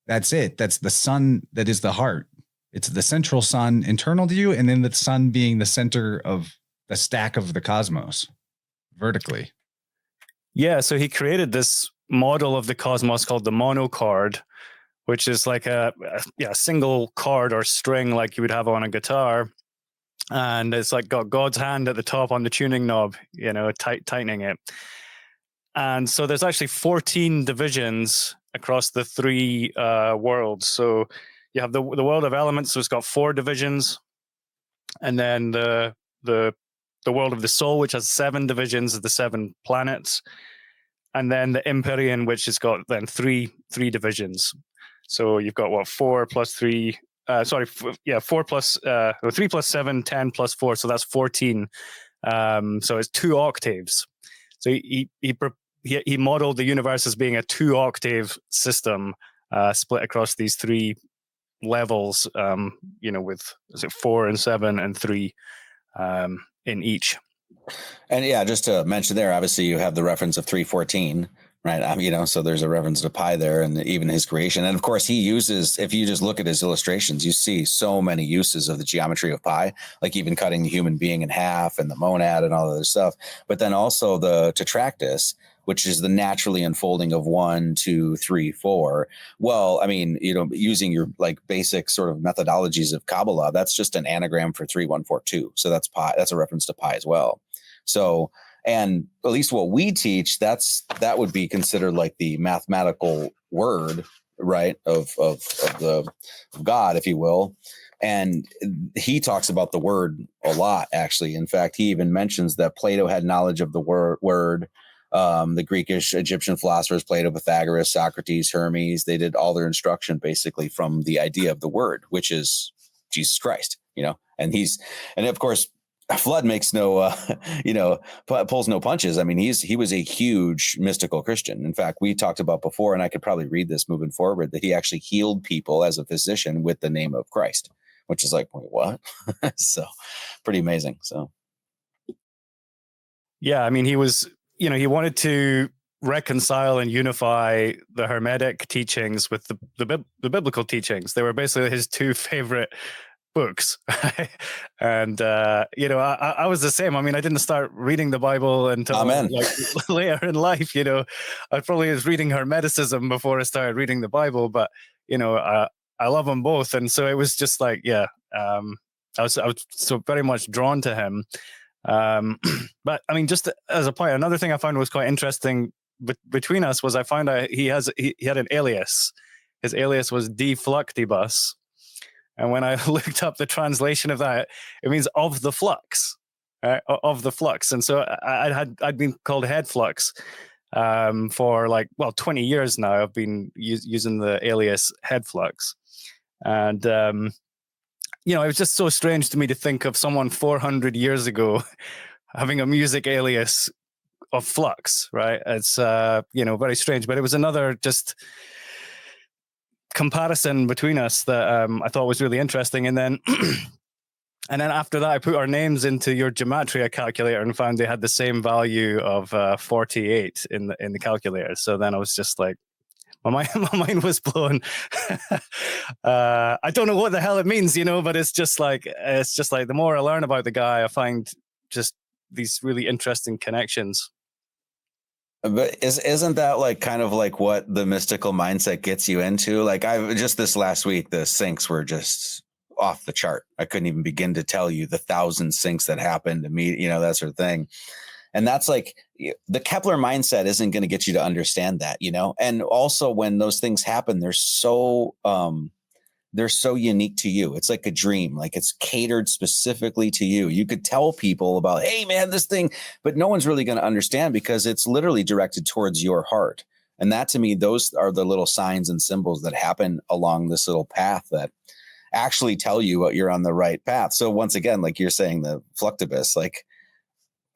[SPEAKER 2] That's it. That's the sun that is the heart. It's the central sun internal to you, and then the sun being the center of the stack of the cosmos vertically.
[SPEAKER 4] Yeah, so he created this model of the cosmos called the monocord, which is like a single chord or string like you would have on a guitar. And it's like got God's hand at the top on the tuning knob, you know, tightening it. And so there's actually 14 divisions across the three worlds. So you have the world of elements, so it's got 4 divisions. And then the world of the soul, which has 7 divisions of the 7 planets. And then the Empyrean, which has got then three divisions. So you've got 4 plus 3, 4 plus 3 plus 7, 10 plus 4. So that's 14. So it's 2 octaves. So he modeled the universe as being a 2-octave system split across these 3 levels, with 4 and 7 and 3 in each.
[SPEAKER 3] And yeah, just to mention there, obviously you have the reference of 314, right? So there's a reference to pi there, and even his creation. And of course he uses, if you just look at his illustrations, you see so many uses of the geometry of pi, like even cutting the human being in half and the monad and all that other stuff. But then also the tetractys, which is the naturally unfolding of 1, 2, 3, 4. Well, I mean, using your like basic sort of methodologies of Kabbalah, that's just an anagram for 3, 1, 4, 2. So that's pi. That's a reference to pi as well. So, and at least what we teach, that would be considered like the mathematical word, right, of God, if you will. And he talks about the word a lot, actually. In fact, he even mentions that Plato had knowledge of the word. The Greekish Egyptian philosophers, Plato, Pythagoras, Socrates, Hermes, they did all their instruction basically from the idea of the word, which is Jesus Christ, and of course, Fludd makes no, pulls no punches. I mean, he was a huge mystical Christian. In fact, we talked about before, and I could probably read this moving forward, that he actually healed people as a physician with the name of Christ, which is like, wait, what? So pretty amazing. So.
[SPEAKER 4] Yeah. I mean, he was, he wanted to reconcile and unify the Hermetic teachings with the biblical teachings. They were basically his two favorite books. And I was the same. I mean, I didn't start reading the Bible until like later in life. I probably was reading Hermeticism before I started reading the Bible, but I love them both. And so it was just like, I was so very much drawn to him. But I mean, just as a point, another thing I found was quite interesting between us was I found out he had an alias. His alias was D Fluctibus. And when I looked up the translation of that, it means of the flux, right? Of the flux. And so I'd been called Head Flux for 20 years now. I've been using the alias Head Flux. And, it was just so strange to me to think of someone 400 years ago having a music alias of Flux, right? It's, very strange. But it was another just comparison between us that I thought was really interesting. And then after that, I put our names into your gematria calculator and found they had the same value of 48 in the calculator. So then I was just like, my mind was blown. I don't know what the hell it means, but it's just like the more I learn about the guy, I find just these really interesting connections.
[SPEAKER 3] But isn't that like kind of like what the mystical mindset gets you into? Like I've just this last week, the syncs were just off the chart. I couldn't even begin to tell you the 1,000 syncs that happened to me, that sort of thing. And that's like the Kepler mindset isn't going to get you to understand that, and also when those things happen, they're so unique to you. It's like a dream, like it's catered specifically to you. You could tell people about, hey man, this thing, but no one's really going to understand because it's literally directed towards your heart. And that to me, those are the little signs and symbols that happen along this little path that actually tell you what you're on the right path. So once again, like you're saying, the Fluctibus, like,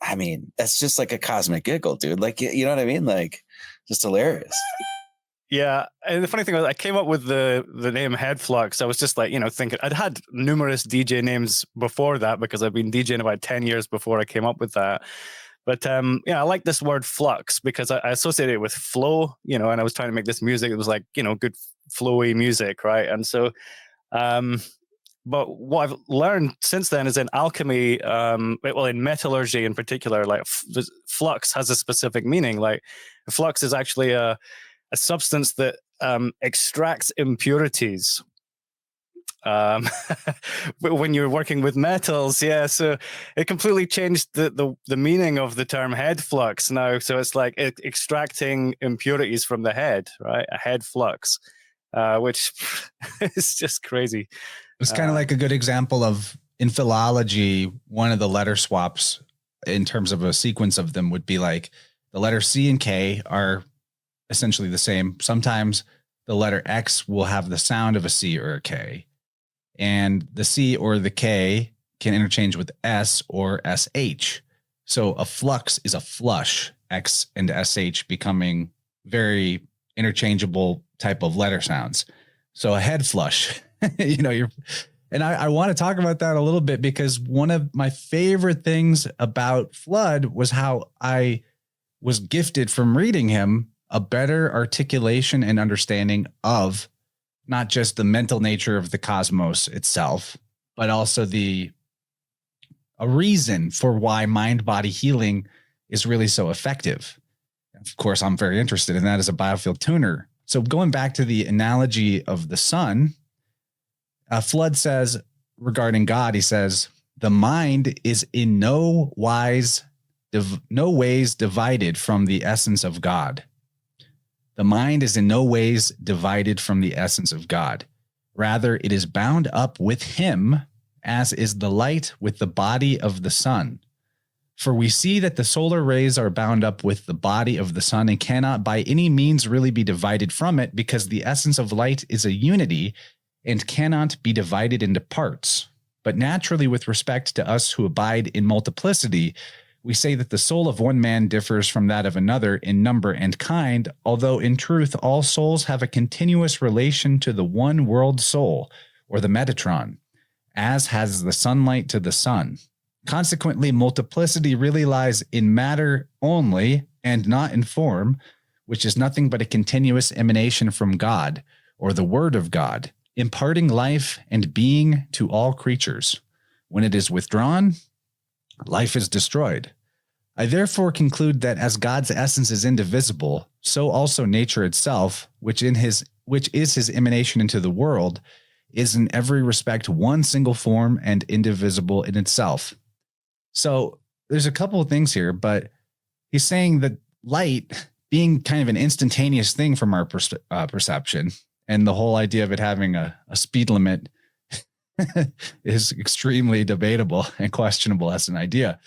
[SPEAKER 3] I mean, that's just like a cosmic giggle, dude. Like, you know what I mean? Like, just hilarious.
[SPEAKER 4] Yeah. And the funny thing was I came up with the name Head Flux. I was just like, thinking I'd had numerous DJ names before that because I've been DJing about 10 years before I came up with that. But, I like this word flux because I associate it with flow, and I was trying to make this music. It was like, good flowy music. Right. And so, but what I've learned since then is in alchemy, in metallurgy in particular, like flux has a specific meaning. Like flux is actually a substance that extracts impurities. When you're working with metals, so it completely changed the meaning of the term head flux now. So it's like extracting impurities from the head, right? A head flux, which is just crazy.
[SPEAKER 2] It's kind of like a good example of in philology, one of the letter swaps in terms of a sequence of them would be like the letter C and K are essentially the same. Sometimes the letter X will have the sound of a C or a K, and the C or the K can interchange with S or SH. So a flux is a flush, X and SH becoming very interchangeable type of letter sounds. So a head flush, and I want to talk about that a little bit because one of my favorite things about Fludd was how I was gifted from reading him a better articulation and understanding of not just the mental nature of the cosmos itself, but also a reason for why mind-body healing is really so effective. of course, I'm very interested in that as a biofield tuner. So going back to the analogy of the sun, Fludd says regarding God, he says, the mind is in no ways divided from the essence of God. The mind is in no ways divided from the essence of God. Rather, it is bound up with him, as is the light with the body of the sun. For we see that the solar rays are bound up with the body of the sun and cannot by any means really be divided from it, because the essence of light is a unity and cannot be divided into parts. But naturally, with respect to us who abide in multiplicity, we say that the soul of one man differs from that of another in number and kind, although in truth all souls have a continuous relation to the one world soul, or the Metatron, as has the sunlight to the sun. Consequently, multiplicity really lies in matter only and not in form, which is nothing but a continuous emanation from God, or the Word of God, imparting life and being to all creatures. When it is withdrawn, life is destroyed. I therefore conclude that as God's essence is indivisible, so also nature itself, which is his emanation into the world, is in every respect one single form and indivisible in itself. So there's a couple of things here, but he's saying that light being kind of an instantaneous thing from our perception, and the whole idea of it having a speed limit is extremely debatable and questionable as an idea.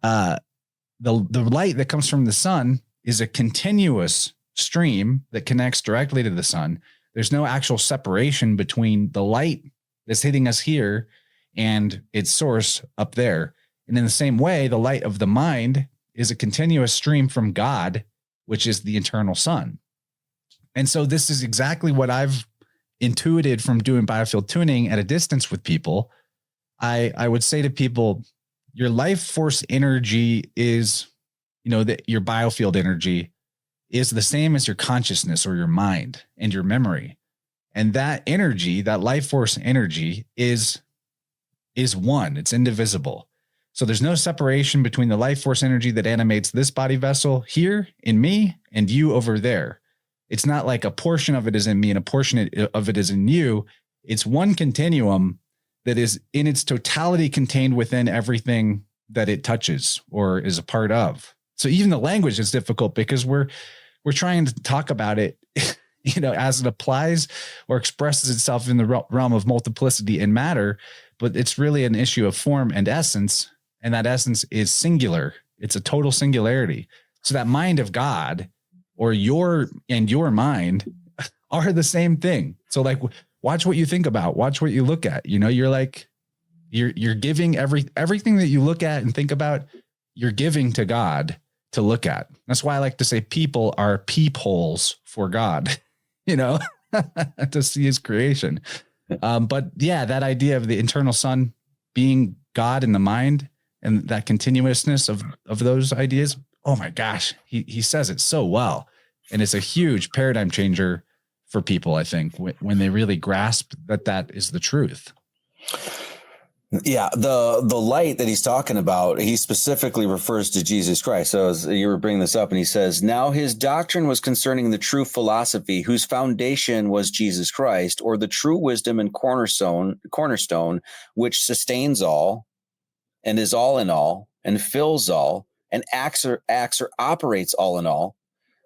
[SPEAKER 2] The light that comes from the sun is a continuous stream that connects directly to the sun. There's no actual separation between the light that's hitting us here and its source up there. And in the same way, the light of the mind is a continuous stream from God, which is the eternal sun. And so this is exactly what I've intuited from doing biofield tuning at a distance with people. I would say to people, your life force energy is, that your biofield energy is the same as your consciousness or your mind and your memory. And that energy, that life force energy is one, it's indivisible. So there's no separation between the life force energy that animates this body vessel here in me and you over there. It's not like a portion of it is in me and a portion of it is in you. It's one continuum that is in its totality contained within everything that it touches or is a part of. So even the language is difficult because we're trying to talk about it, as it applies or expresses itself in the realm of multiplicity and matter, but it's really an issue of form and essence. And that essence is singular. It's a total singularity. So that mind of God or your mind are the same thing. So like, watch what you think about, watch what you look at, you're giving everything that you look at and think about, you're giving to God to look at. That's why I like to say people are peepholes for God, to see his creation. But yeah, that idea of the internal sun being God in the mind and that continuousness of those ideas. Oh my gosh. He says it so well. And it's a huge paradigm changer for people, I think, when they really grasp that is the truth.
[SPEAKER 3] Yeah, the light that he's talking about, he specifically refers to Jesus Christ. So as you were bringing this up, and he says, now his doctrine was concerning the true philosophy, whose foundation was Jesus Christ, or the true wisdom and cornerstone, which sustains all, and is all in all, and fills all, and acts or operates all in all,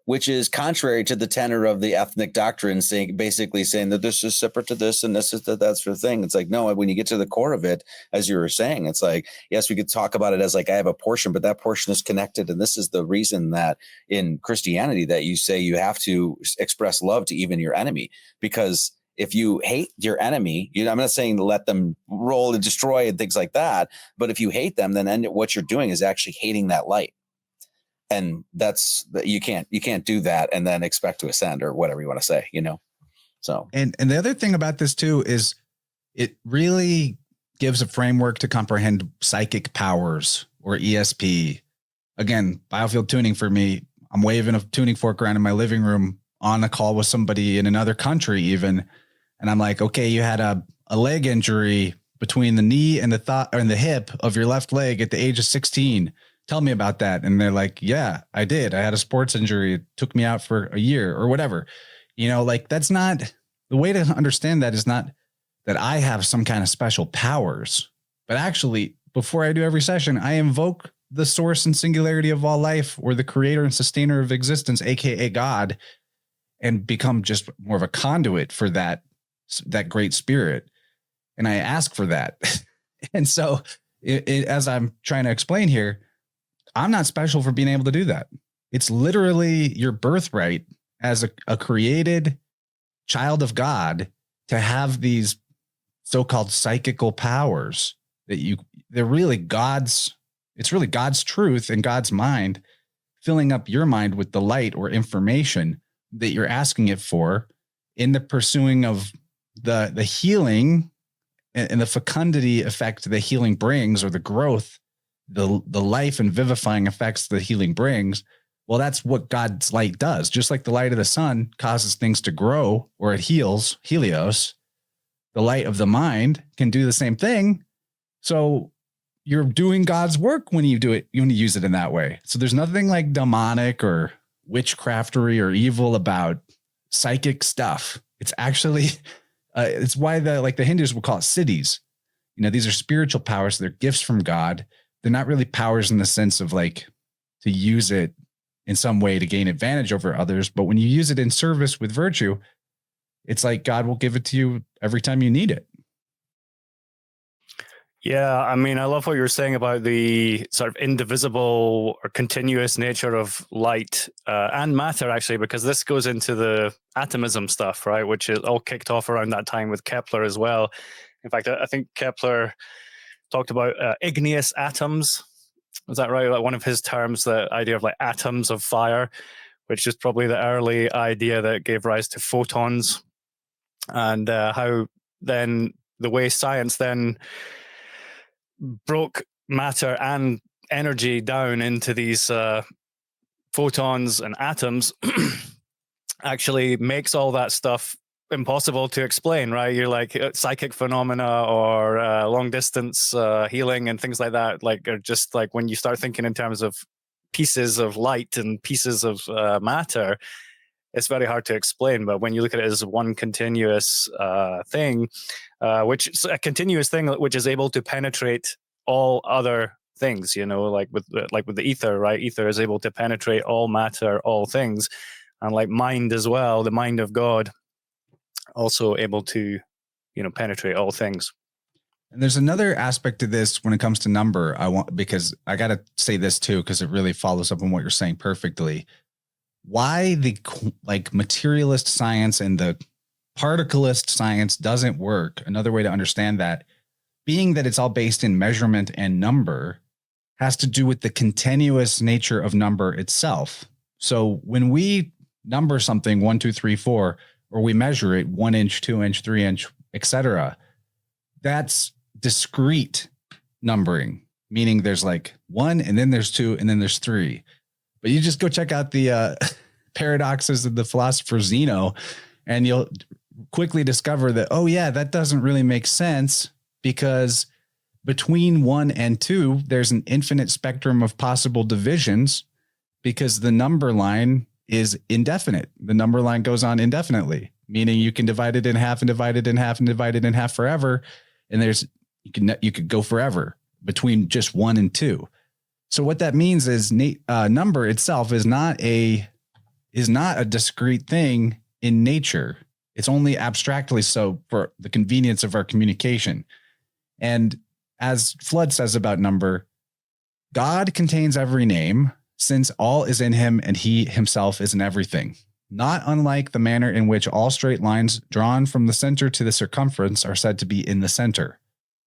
[SPEAKER 3] which is contrary to the tenor of the ethnic doctrine, basically saying that this is separate to this and this is that sort of thing. It's like, no, when you get to the core of it, as you were saying, it's like, yes, we could talk about it as like, I have a portion, but that portion is connected. And this is the reason that in Christianity that you say you have to express love to even your enemy, because if you hate your enemy, I'm not saying let them roll and destroy and things like that, but if you hate them, then what you're doing is actually hating that light. And you can't do that and then expect to ascend or whatever you want to say, So,
[SPEAKER 2] and the other thing about this too, is it really gives a framework to comprehend psychic powers or ESP. Again, biofield tuning for me, I'm waving a tuning fork around in my living room on a call with somebody in another country even. And I'm like, okay, you had a leg injury between the knee and the hip of your left leg at the age of 16. tell me about that. And they're like, yeah, I did. I had a sports injury. It took me out for a year or whatever. Like that's not the way to understand that is not that I have some kind of special powers, but actually before I do every session, I invoke the source and singularity of all life or the creator and sustainer of existence, AKA God, and become just more of a conduit for that great spirit. And I ask for that. And so as I'm trying to explain here, I'm not special for being able to do that. It's literally your birthright as a created child of God to have these so-called psychical powers they're really it's really God's truth and God's mind filling up your mind with the light or information that you're asking it for in the pursuing of the healing and the fecundity effect the healing brings, or the growth, the life and vivifying effects the healing brings. Well, that's what God's light does. Just like the light of the sun causes things to grow or it heals, helios, the light of the mind can do the same thing. So you're doing God's work when you do it, when you use it in that way. So there's nothing like demonic or witchcraftery or evil about psychic stuff. It's actually, it's why the Hindus will call it siddhis. These are spiritual powers. They're gifts from God. They're not really powers in the sense of like to use it in some way to gain advantage over others. But when you use it in service with virtue, it's like God will give it to you every time you need it.
[SPEAKER 4] Yeah, I mean, I love what you're saying about the sort of indivisible or continuous nature of light and matter, actually, because this goes into the atomism stuff, right? Which is all kicked off around that time with Kepler as well. In fact, I think Kepler talked about igneous atoms. Was that right? Like one of his terms, the idea of like atoms of fire, which is probably the early idea that gave rise to photons, and how then the way science then broke matter and energy down into these photons and atoms actually makes all that stuff impossible to explain, right? You're like psychic phenomena or long distance healing and things like that, like are just like when you start thinking in terms of pieces of light and pieces of matter, it's very hard to explain. But when you look at it as one continuous thing, which is a continuous thing which is able to penetrate all other things, like with the ether, right? Ether is able to penetrate all matter, all things, and like mind as well, the mind of God, also able to, penetrate all things.
[SPEAKER 2] And there's another aspect to this when it comes to number. Because I got to say this too, because it really follows up on what you're saying perfectly. Why the materialist science and the particleist science doesn't work. Another way to understand that, being that it's all based in measurement and number, has to do with the continuous nature of number itself. So when we number something 1, 2, 3, 4, or we measure it 1 inch, 2 inch, 3 inch, etc., that's discrete numbering, meaning there's like 1 and then there's 2 and then there's 3. But you just go check out the paradoxes of the philosopher Zeno, and you'll quickly discover that, oh yeah, that doesn't really make sense, because between 1 and 2, there's an infinite spectrum of possible divisions, because the number line is indefinite. The number line goes on indefinitely, meaning you can divide it in half and divide it in half and divide it in half forever. And you could go forever between just 1 and 2. So what that means is number itself is not a discrete thing in nature. It's only abstractly so for the convenience of our communication. And as Fludd says about number, God contains every name, since all is in him and he himself is in everything. Not unlike the manner in which all straight lines drawn from the center to the circumference are said to be in the center.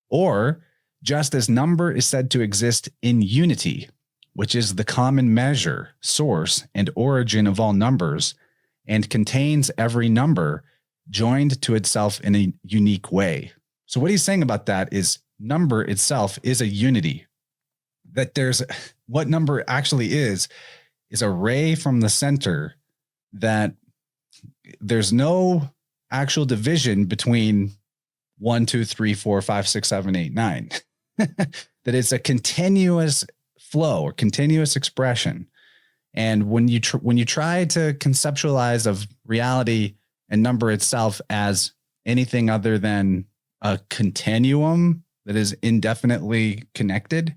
[SPEAKER 2] Or just as number is said to exist in unity, which is the common measure, source, and origin of all numbers, and contains every number joined to itself in a unique way. So what he's saying about that is number itself is a unity. That there's what number actually is a ray from the center, that there's no actual division between 1, 2, 3, 4, 5, 6, 7, 8, 9. That it's a continuous flow or continuous expression. And when you try to conceptualize of reality and number itself as anything other than a continuum that is indefinitely connected,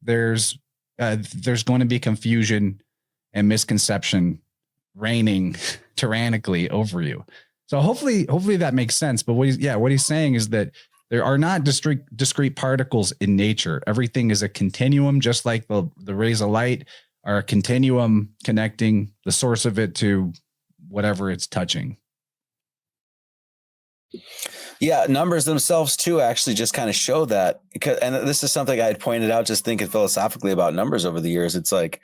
[SPEAKER 2] there's going to be confusion and misconception reigning tyrannically over you. So hopefully that makes sense. But what he's saying is that there are not discrete particles in nature. Everything is a continuum, just like the rays of light are a continuum connecting the source of it to whatever it's touching.
[SPEAKER 3] Yeah, numbers themselves too actually just kind of show that. And this is something I had pointed out just thinking philosophically about numbers over the years. It's like,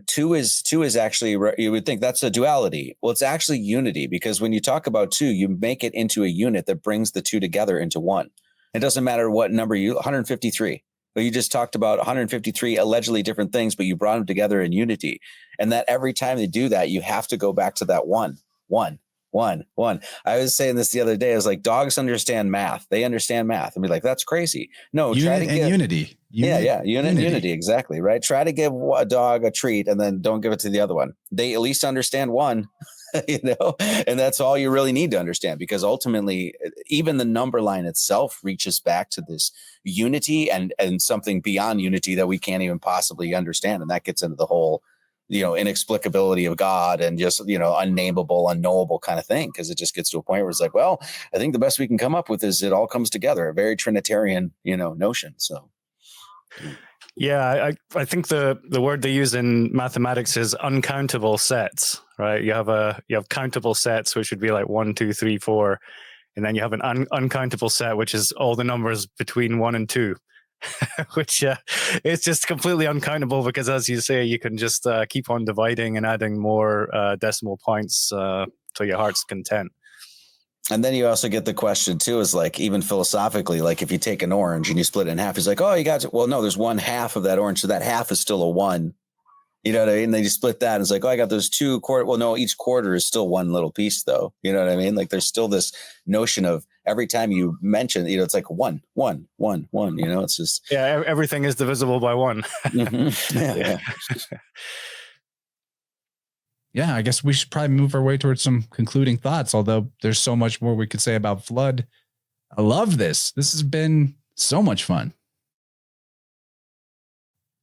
[SPEAKER 3] two is actually, you would think that's a duality. Well, it's actually unity, because when you talk about two, you make it into a unit that brings the two together into one. It doesn't matter what number 153. But you just talked about 153 allegedly different things, but you brought them together in unity. And that every time they do that, you have to go back to that one. I was saying this the other day. I was like, dogs understand math. They understand math. And be like, that's crazy. No, try to give
[SPEAKER 2] unity.
[SPEAKER 3] Unity. Exactly. Right. Try to give a dog a treat and then don't give it to the other one. They at least understand one, and that's all you really need to understand, because ultimately even the number line itself reaches back to this unity and something beyond unity that we can't even possibly understand. And that gets into the whole, inexplicability of God and just, unnameable, unknowable kind of thing. Cause it just gets to a point where it's like, well, I think the best we can come up with is it all comes together, a very Trinitarian, notion. So.
[SPEAKER 4] Yeah, I think the word they use in mathematics is uncountable sets, right? You have countable sets, which would be like 1, 2, 3, 4. And then you have an uncountable set, which is all the numbers between 1 and 2. Which it's just completely uncountable, because as you say, you can just keep on dividing and adding more decimal points to your heart's content.
[SPEAKER 3] And then you also get the question too, is like, even philosophically, like if you take an orange and you split it in half, it's like, oh, you got to, well, no, there's one half of that orange. So that half is still a 1. You know what I mean? Then you split that and it's like, oh, I got those 2 quarter. Well, no, each quarter is still one little piece though. You know what I mean? Like there's still this notion of every time you mention, it's like one, it's just.
[SPEAKER 4] Yeah. Everything is divisible by 1.
[SPEAKER 3] Mm-hmm. Yeah.
[SPEAKER 2] Yeah, I guess we should probably move our way towards some concluding thoughts, although there's so much more we could say about Fludd. I love this. This has been so much fun.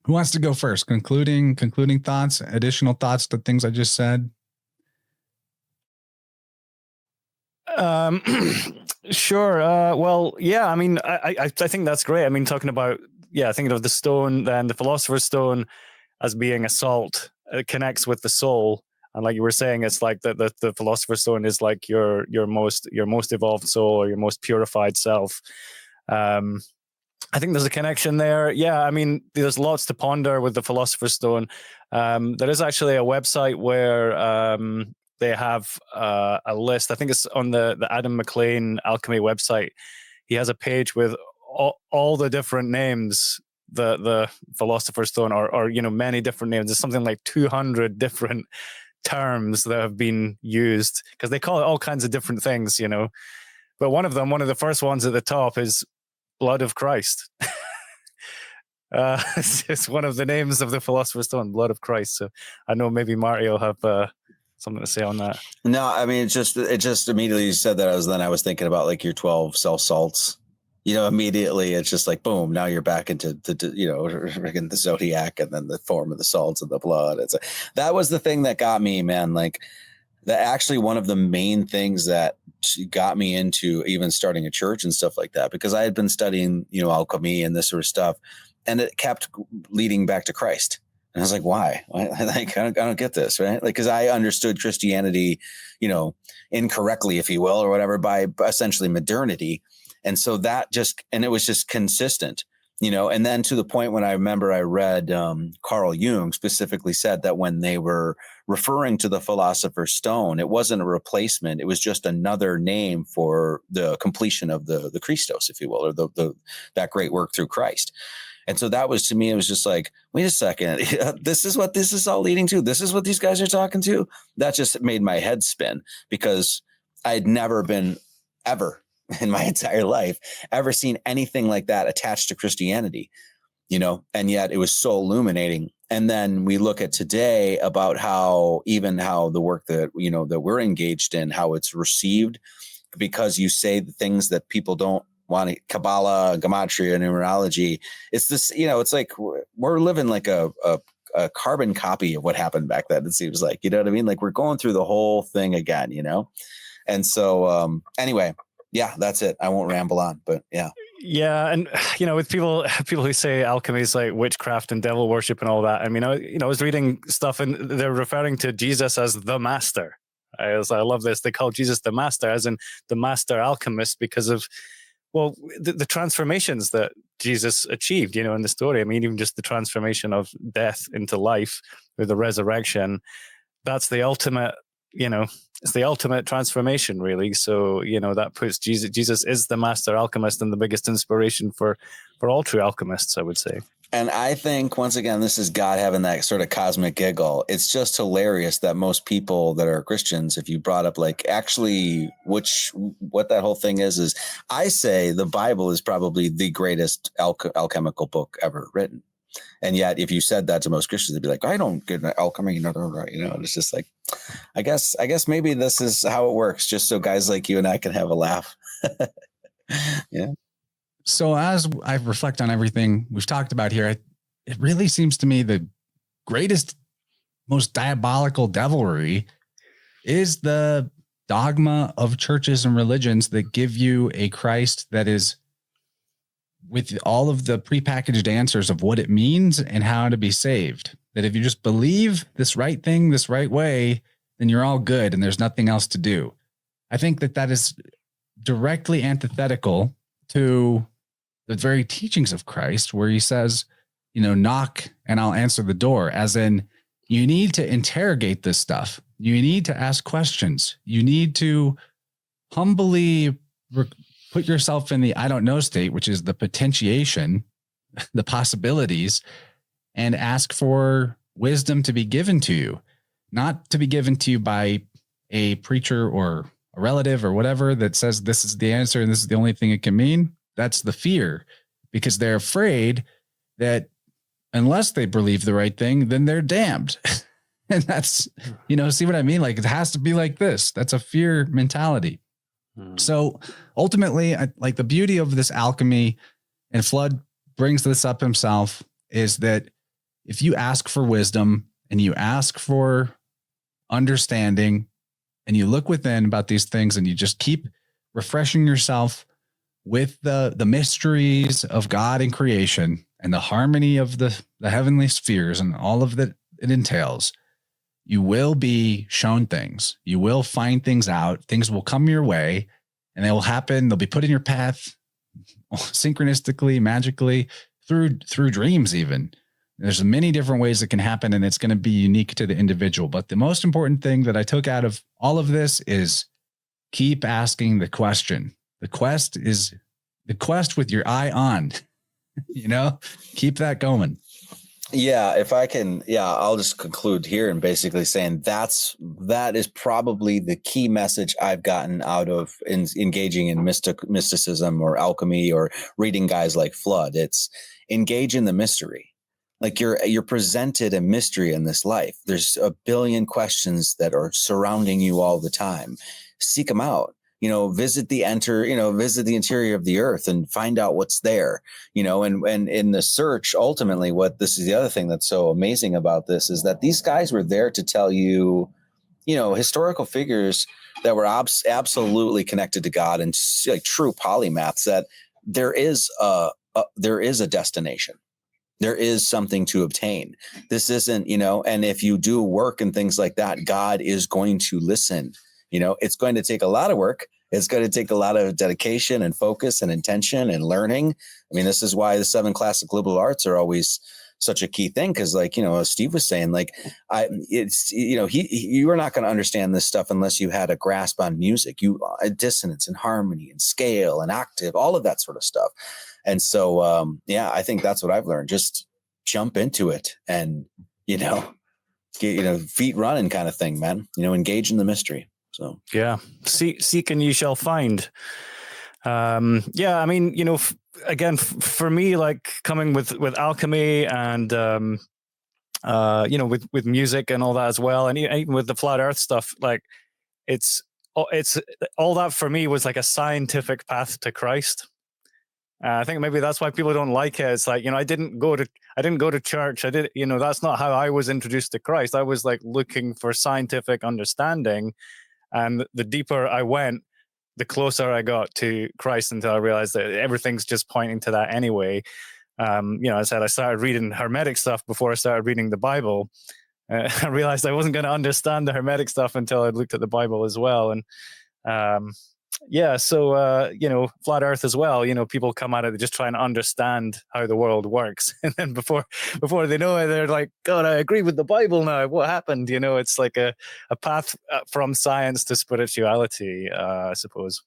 [SPEAKER 2] Who wants to go first? Concluding thoughts, additional thoughts to things I just said?
[SPEAKER 4] Sure. Well, yeah, I mean, I think that's great. I mean, talking about, thinking of the stone, then the philosopher's stone as being a salt, it connects with the soul. And like you were saying, it's like the philosopher's stone is like your most evolved soul, or your most purified self. I think there's a connection there. Yeah, I mean, there's lots to ponder with the philosopher's stone. There is actually a website where they have a list. I think it's on the Adam McLean Alchemy website. He has a page with all the different names the philosopher's stone, or many different names. There's something like 200 different terms that have been used, because they call it all kinds of different things, but one of the first ones at the top is blood of Christ. It's one of the names of the philosopher's stone, blood of Christ. So I know maybe Marty will have something to say on that.
[SPEAKER 3] No, I mean, it just immediately you said that, I was thinking about like your 12 self salts. Immediately it's just like, boom, now you're back into the zodiac, and then the form of the salts and the blood. That was the thing that got me, man. Like that, actually one of the main things that got me into even starting a church and stuff like that, because I had been studying, alchemy and this sort of stuff, and it kept leading back to Christ. And I was like, why? Like, I don't get this, right? Like, because I understood Christianity, incorrectly, if you will, or whatever, by essentially modernity. And so and it was just consistent, and then to the point when I remember I read Carl Jung specifically said that when they were referring to the philosopher's stone, it wasn't a replacement. It was just another name for the completion of the Christos, if you will, or that great work through Christ. And so that was, to me, it was just like, wait a second, this is what this is all leading to. This is what these guys are talking to. That just made my head spin, because I had never been ever in my entire life ever seen anything like that attached to Christianity. and yet it was so illuminating. And then we look at today about how the work that, that we're engaged in, how it's received, because you say the things that people don't want to, Kabbalah, Gematria, numerology. It's this, it's like we're living like a carbon copy of what happened back then. It seems like, you know what I mean? Like we're going through the whole thing again, And so anyway, yeah, that's it. I won't ramble on, but yeah.
[SPEAKER 4] Yeah, and with people who say alchemy is like witchcraft and devil worship and all that. I mean, I was reading stuff and they're referring to Jesus as the master. I love this. They call Jesus the master, as in the master alchemist, because of the transformations that Jesus achieved. In the story. I mean, even just the transformation of death into life with the resurrection. That's the ultimate. It's the ultimate transformation, really. So, that puts Jesus is the master alchemist and the biggest inspiration for all true alchemists, I would say.
[SPEAKER 3] And I think, once again, this is God having that sort of cosmic giggle. It's just hilarious that most people that are Christians, if you brought up what that whole thing is I say the Bible is probably the greatest alchemical book ever written. And yet, if you said that to most Christians, they'd be like, I don't get alchemy. It's just like, I guess maybe this is how it works, just so guys like you and I can have a laugh. Yeah.
[SPEAKER 2] So as I reflect on everything we've talked about here, it really seems to me the greatest, most diabolical devilry is the dogma of churches and religions that give you a Christ that is with all of the prepackaged answers of what it means and how to be saved. That if you just believe this right thing, this right way, then you're all good and there's nothing else to do. I think that is directly antithetical to the very teachings of Christ, where he says, knock and I'll answer the door, as in you need to interrogate this stuff. You need to ask questions. You need to humbly put yourself in the I don't know state, which is the potentiation, the possibilities, and ask for wisdom to be given to you, not to be given to you by a preacher or a relative or whatever that says this is the answer and this is the only thing it can mean. That's the fear, because they're afraid that unless they believe the right thing, then they're damned. And that's, see what I mean? Like, it has to be like this. That's a fear mentality. So ultimately, like the beauty of this alchemy, and Fludd brings this up himself, is that if you ask for wisdom and you ask for understanding and you look within about these things and you just keep refreshing yourself with the mysteries of God and creation and the harmony of the heavenly spheres and all of that it entails, you will be shown things. You will find things out. Things will come your way and they will happen. They'll be put in your path synchronistically, magically, through dreams even. There's many different ways it can happen, and it's going to be unique to the individual. But the most important thing that I took out of all of this is keep asking the question. The quest is the quest with your eye on, keep that going.
[SPEAKER 3] Yeah. If I can, I'll just conclude here and basically saying that is probably the key message I've gotten out of engaging in mysticism or alchemy or reading guys like Fludd. It's engage in the mystery. Like you're presented a mystery in this life. There's a billion questions that are surrounding you all the time. Seek them out. Visit the interior of the earth and find out what's there, and in the search, ultimately, this is the other thing that's so amazing about this is that these guys were there to tell you, historical figures that were absolutely connected to God and like true polymaths, that there is a destination. There is something to obtain. This isn't, and if you do work and things like that, God is going to listen. It's going to take a lot of work. It's going to take a lot of dedication and focus and intention and learning. I mean, this is why the 7 classic liberal arts are always such a key thing. Cause as Steve was saying, you are not going to understand this stuff unless you had a grasp on music, dissonance and harmony and scale and octave, all of that sort of stuff. And so, I think that's what I've learned. Just jump into it and, get, feet running kind of thing, man, engage in the mystery. So,
[SPEAKER 4] yeah, seek and you shall find. again, for me, like coming with alchemy and with music and all that as well, and even with the flat Earth stuff, like it's all that for me was like a scientific path to Christ. I think maybe that's why people don't like it. It's like, I didn't go to church. That's not how I was introduced to Christ. I was like looking for scientific understanding, and the deeper I went, the closer I got to Christ, until I realized that everything's just pointing to that anyway. I said I started reading Hermetic stuff before I started reading the Bible. I realized I wasn't going to understand the Hermetic stuff until I looked at the Bible as well. And so flat Earth as well. People come at it just trying to understand how the world works, and then before they know it, they're like, "God, I agree with the Bible now. What happened?" It's like a path from science to spirituality, I suppose.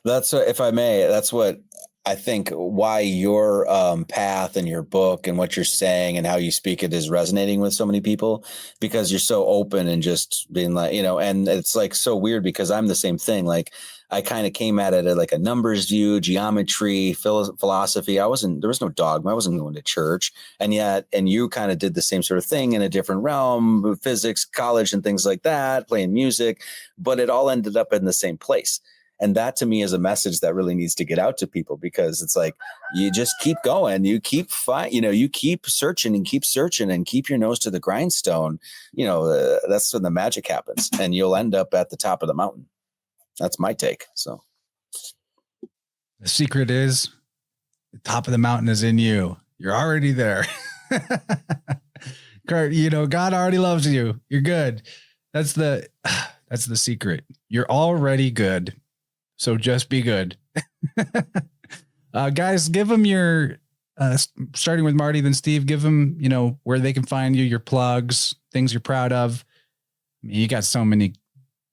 [SPEAKER 3] That's if I may. That's what I think. Why your path and your book and what you're saying and how you speak it is resonating with so many people, because you're so open and just being like, and it's like so weird because I'm the same thing. Like I kind of came at it at like a numbers view, geometry, philosophy. There was no dogma. I wasn't going to church. And you kind of did the same sort of thing in a different realm, physics, college and things like that, playing music, but it all ended up in the same place. And that to me is a message that really needs to get out to people, because it's like, you just keep going, you keep you keep searching and keep your nose to the grindstone. That's when the magic happens, and you'll end up at the top of the mountain. That's my take. So
[SPEAKER 2] the secret is the top of the mountain is in you. You're already there. Kurt, God already loves you. You're good. That's the secret. You're already good. So just be good. Guys, give them your, starting with Marty, then Steve, give them, where they can find you, your plugs, things you're proud of. I mean, you got so many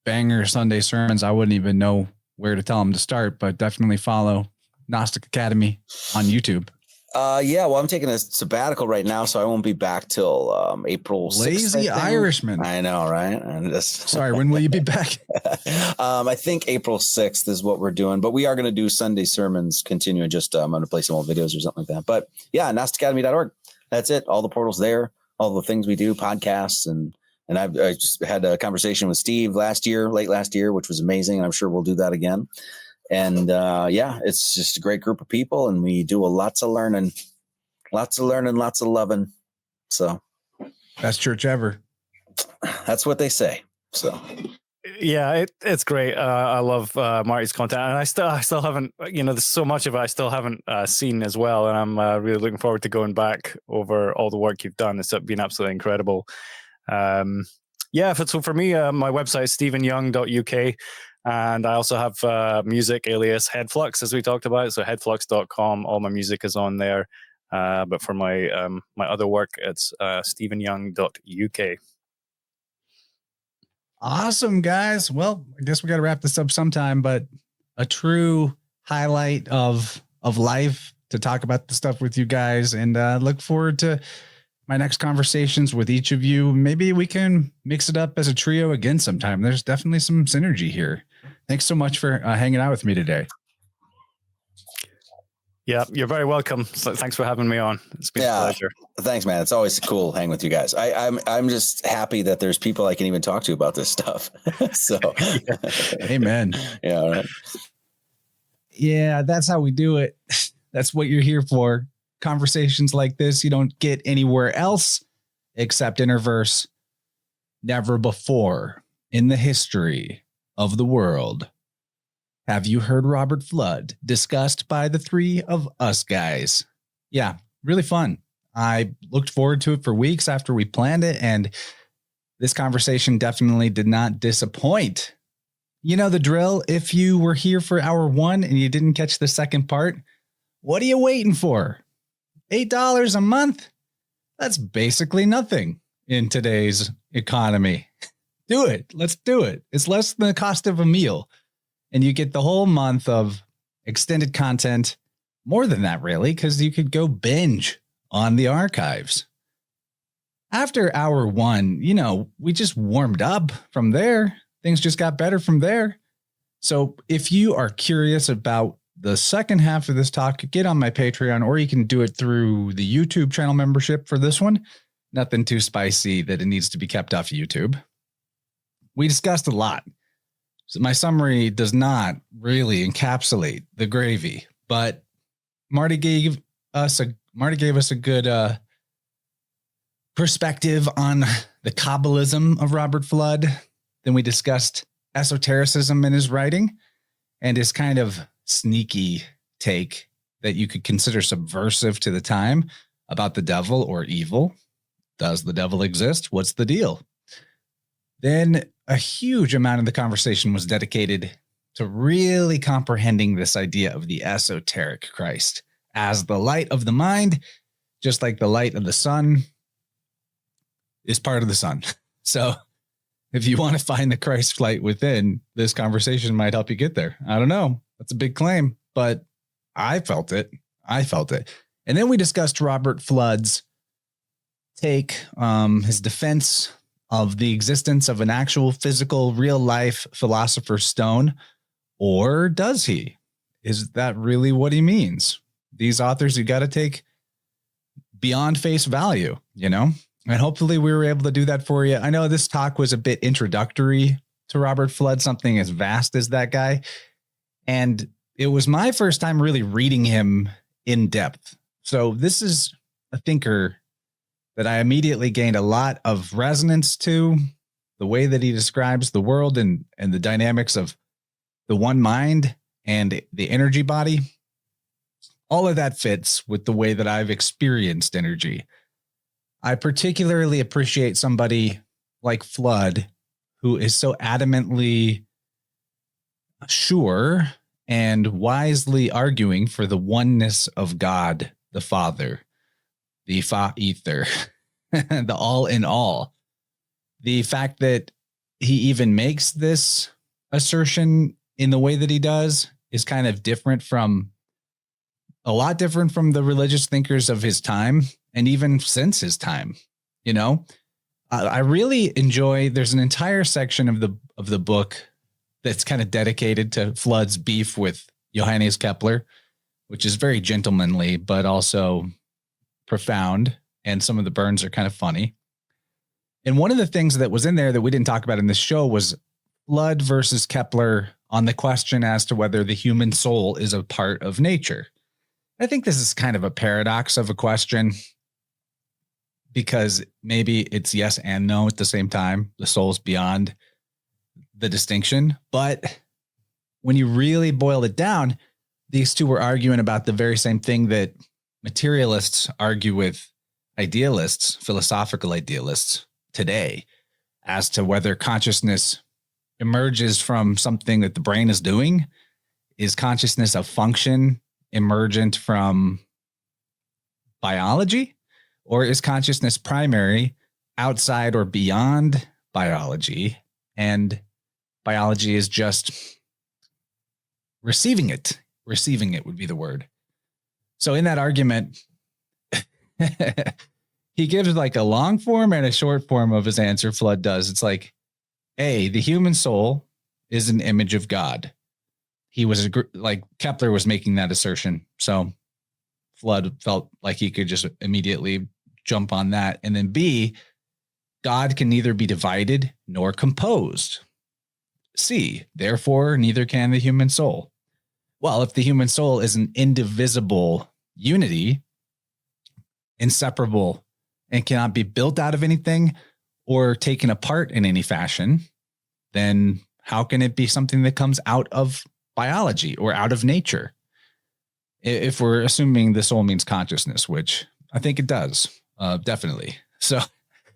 [SPEAKER 2] banger Sunday sermons. I wouldn't even know where to tell them to start, but definitely follow Gnostic Academy on YouTube.
[SPEAKER 3] Well, I'm taking a sabbatical right now, so I won't be back till April 6th.
[SPEAKER 2] Lazy Irishman.
[SPEAKER 3] I know, right?
[SPEAKER 2] Sorry, when will you be back?
[SPEAKER 3] I think April 6th is what we're doing, but we are going to do Sunday sermons continuing. Just I'm going to play some old videos or something like that. But yeah, GnosticAcademy.org. That's it. All the portals there, all the things we do, podcasts, and I just had a conversation with Steve late last year, which was amazing. And I'm sure we'll do that again. And it's just a great group of people, and we do lots of learning, lots of loving. So
[SPEAKER 2] best church ever.
[SPEAKER 3] That's what they say. So
[SPEAKER 4] yeah, it's great. I love Marty's content, and I still haven't. There's so much of it I still haven't seen as well, and I'm really looking forward to going back over all the work you've done. It's been absolutely incredible. So for me, my website is stephenyoung.uk. And I also have music alias Headflux, as we talked about. So headflux.com, all my music is on there. But for my my other work, it's stephenyoung.uk.
[SPEAKER 2] Awesome, guys. Well, I guess we got to wrap this up sometime, but a true highlight of life to talk about the stuff with you guys, and look forward to my next conversations with each of you. Maybe we can mix it up as a trio again sometime. There's definitely some synergy here. Thanks so much for hanging out with me today.
[SPEAKER 4] Yeah, you're very welcome. So thanks for having me on. It's been a pleasure.
[SPEAKER 3] Thanks, man. It's always cool hanging with you guys. I'm just happy that there's people I can even talk to about this stuff. So,
[SPEAKER 2] amen.
[SPEAKER 3] Yeah. Right.
[SPEAKER 2] Yeah, that's how we do it. That's what you're here for. Conversations like this you don't get anywhere else except InnerVerse. Never before in the history of the world have you heard Robert Fludd discussed by the three of us guys. Yeah, really fun. I looked forward to it for weeks after we planned it, and this conversation definitely did not disappoint. You know the drill. If you were here for hour 1 and you didn't catch the second part, what are you waiting for? $8 a month? That's basically nothing in today's economy. Do it. Let's do it. It's less than the cost of a meal, and you get the whole month of extended content. More than that, really, because you could go binge on the archives. After hour 1, we just warmed up from there. Things just got better from there. So if you are curious about the second half of this talk, get on my Patreon, or you can do it through the YouTube channel membership for this one. Nothing too spicy that it needs to be kept off YouTube. We discussed a lot. So my summary does not really encapsulate the gravy, but Marty gave us a good perspective on the Cabalism of Robert Fludd. Then we discussed esotericism in his writing and his kind of sneaky take that you could consider subversive to the time about the devil or evil. Does the devil exist? What's the deal? Then a huge amount of the conversation was dedicated to really comprehending this idea of the esoteric Christ as the light of the mind, just like the light of the sun is part of the sun. So if you want to find the Christ light within, this conversation might help you get there. I don't know. That's a big claim, but I felt it. And then we discussed Robert Fludd's take, his defense of the existence of an actual physical, real life philosopher's stone, or does he? Is that really what he means? These authors, you got to take beyond face value, and hopefully we were able to do that for you. I know this talk was a bit introductory to Robert Fludd, something as vast as that guy. And it was my first time really reading him in depth. So this is a thinker that I immediately gained a lot of resonance to, the way that he describes the world and the dynamics of the one mind and the energy body. All of that fits with the way that I've experienced energy. I particularly appreciate somebody like Fludd, who is so adamantly sure and wisely arguing for the oneness of God, the Father, the Fa-ether, the all in all. The fact that he even makes this assertion in the way that he does is kind of a lot different from the religious thinkers of his time and even since his time. I really enjoy, there's an entire section of the book that's kind of dedicated to Fludd's beef with Johannes Kepler, which is very gentlemanly, but also profound. And some of the burns are kind of funny. And one of the things that was in there that we didn't talk about in this show was Fludd versus Kepler on the question as to whether the human soul is a part of nature. I think this is kind of a paradox of a question, because maybe it's yes and no at the same time. The soul's beyond the distinction. But when you really boil it down, these two were arguing about the very same thing that materialists argue with idealists, philosophical idealists today, as to whether consciousness emerges from something that the brain is doing. Is consciousness a function emergent from biology? Or is consciousness primary, outside or beyond biology, and biology is just receiving it? Receiving it would be the word. So in that argument, he gives like a long form and a short form of his answer. Fludd does. It's like, A, the human soul is an image of God. He was like Kepler was making that assertion. So Fludd felt like he could just immediately jump on that. And then B, God can neither be divided nor composed. C, therefore, neither can the human soul. Well, if the human soul is an indivisible unity, inseparable, and cannot be built out of anything or taken apart in any fashion, then how can it be something that comes out of biology or out of nature? If we're assuming the soul means consciousness, which I think it does, definitely. So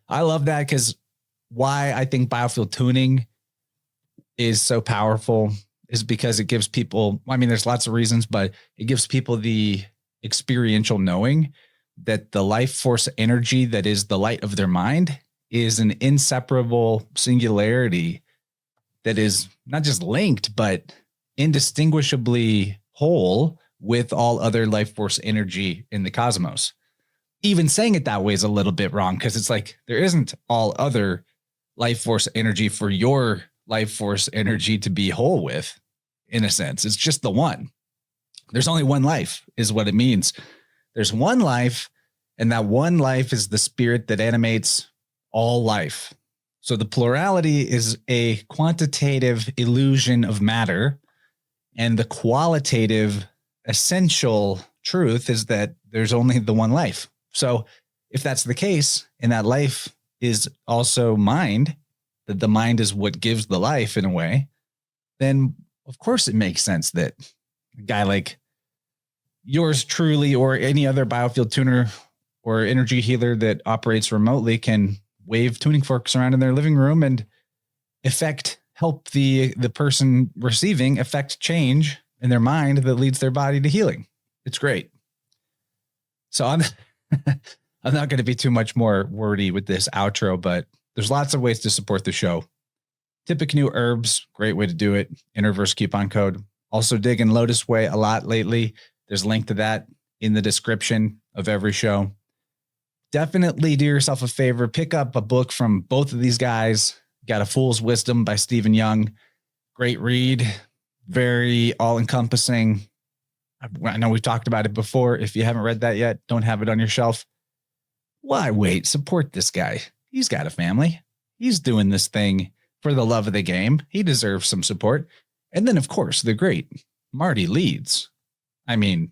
[SPEAKER 2] I love that, because why I think biofield tuning is so powerful is because it gives people, I mean, there's lots of reasons, but it gives people the experiential knowing that the life force energy that is the light of their mind is an inseparable singularity that is not just linked, but indistinguishably whole with all other life force energy in the cosmos. Even saying it that way is a little bit wrong, because it's like there isn't all other life force energy for your life force energy to be whole with, in a sense. It's just the one. There's only one life is what it means. There's one life, and that one life is the spirit that animates all life. So the plurality is a quantitative illusion of matter, and the qualitative essential truth is that there's only the one life. So if that's the case, and that life is also mind, that the mind is what gives the life in a way, then of course it makes sense that a guy like yours truly or any other biofield tuner or energy healer that operates remotely can wave tuning forks around in their living room and help the person receiving affect change in their mind that leads their body to healing. It's great. So I'm not going to be too much more wordy with this outro, but there's lots of ways to support the show. Tippecanoe Herbs, great way to do it. InnerVerse coupon code. Also digging Lotus Way a lot lately. There's a link to that in the description of every show. Definitely do yourself a favor. Pick up a book from both of these guys. Got A Fool's Wisdom by Stephen Young. Great read. Very all-encompassing. I know we've talked about it before. If you haven't read that yet, don't have it on your shelf. Why wait? Support this guy. He's got a family. He's doing this thing for the love of the game. He deserves some support. And then, of course, the great Marty Leeds. I mean,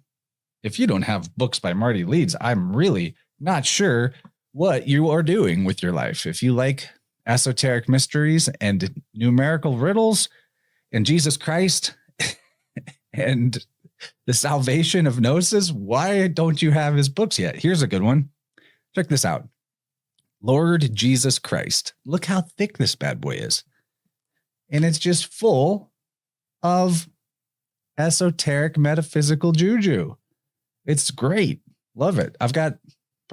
[SPEAKER 2] if you don't have books by Marty Leeds, I'm really not sure what you are doing with your life. If you like esoteric mysteries and numerical riddles and Jesus Christ and the salvation of Gnosis, why don't you have his books yet? Here's a good one. Check this out. Lord Jesus Christ. Look how thick this bad boy is. And it's just full of esoteric metaphysical juju. It's great. Love it.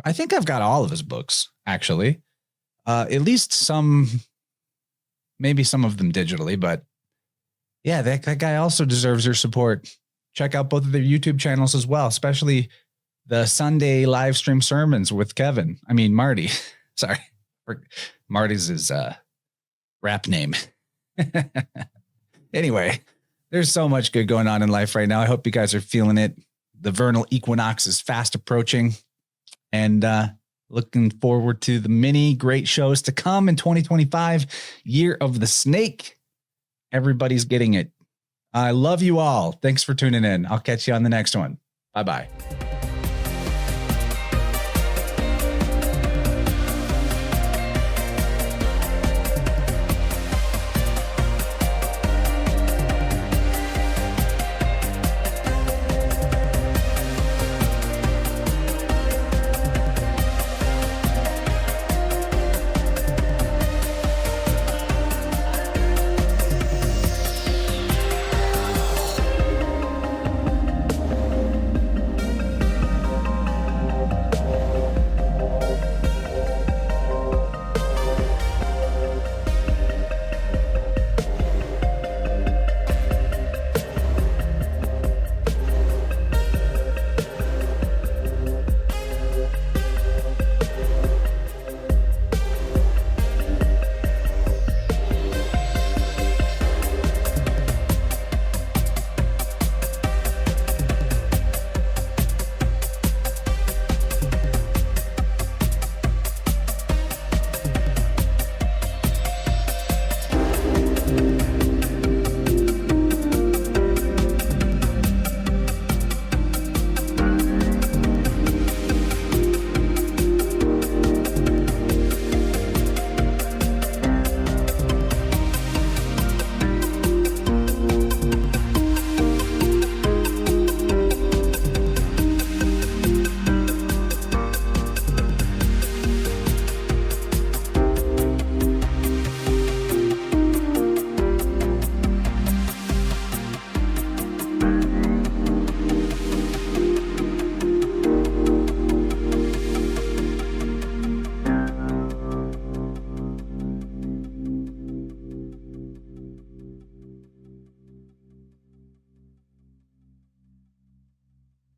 [SPEAKER 2] I think I've got all of his books, actually. At least some, maybe some of them digitally, but yeah, that guy also deserves your support. Check out both of their YouTube channels as well, especially the Sunday live stream sermons with Marty. Sorry. Marty's his rap name. Anyway, there's so much good going on in life right now. I hope you guys are feeling it. The vernal equinox is fast approaching, and looking forward to the many great shows to come in 2025, Year of the Snake. Everybody's getting it. I love you all. Thanks for tuning in. I'll catch you on the next one. Bye-bye.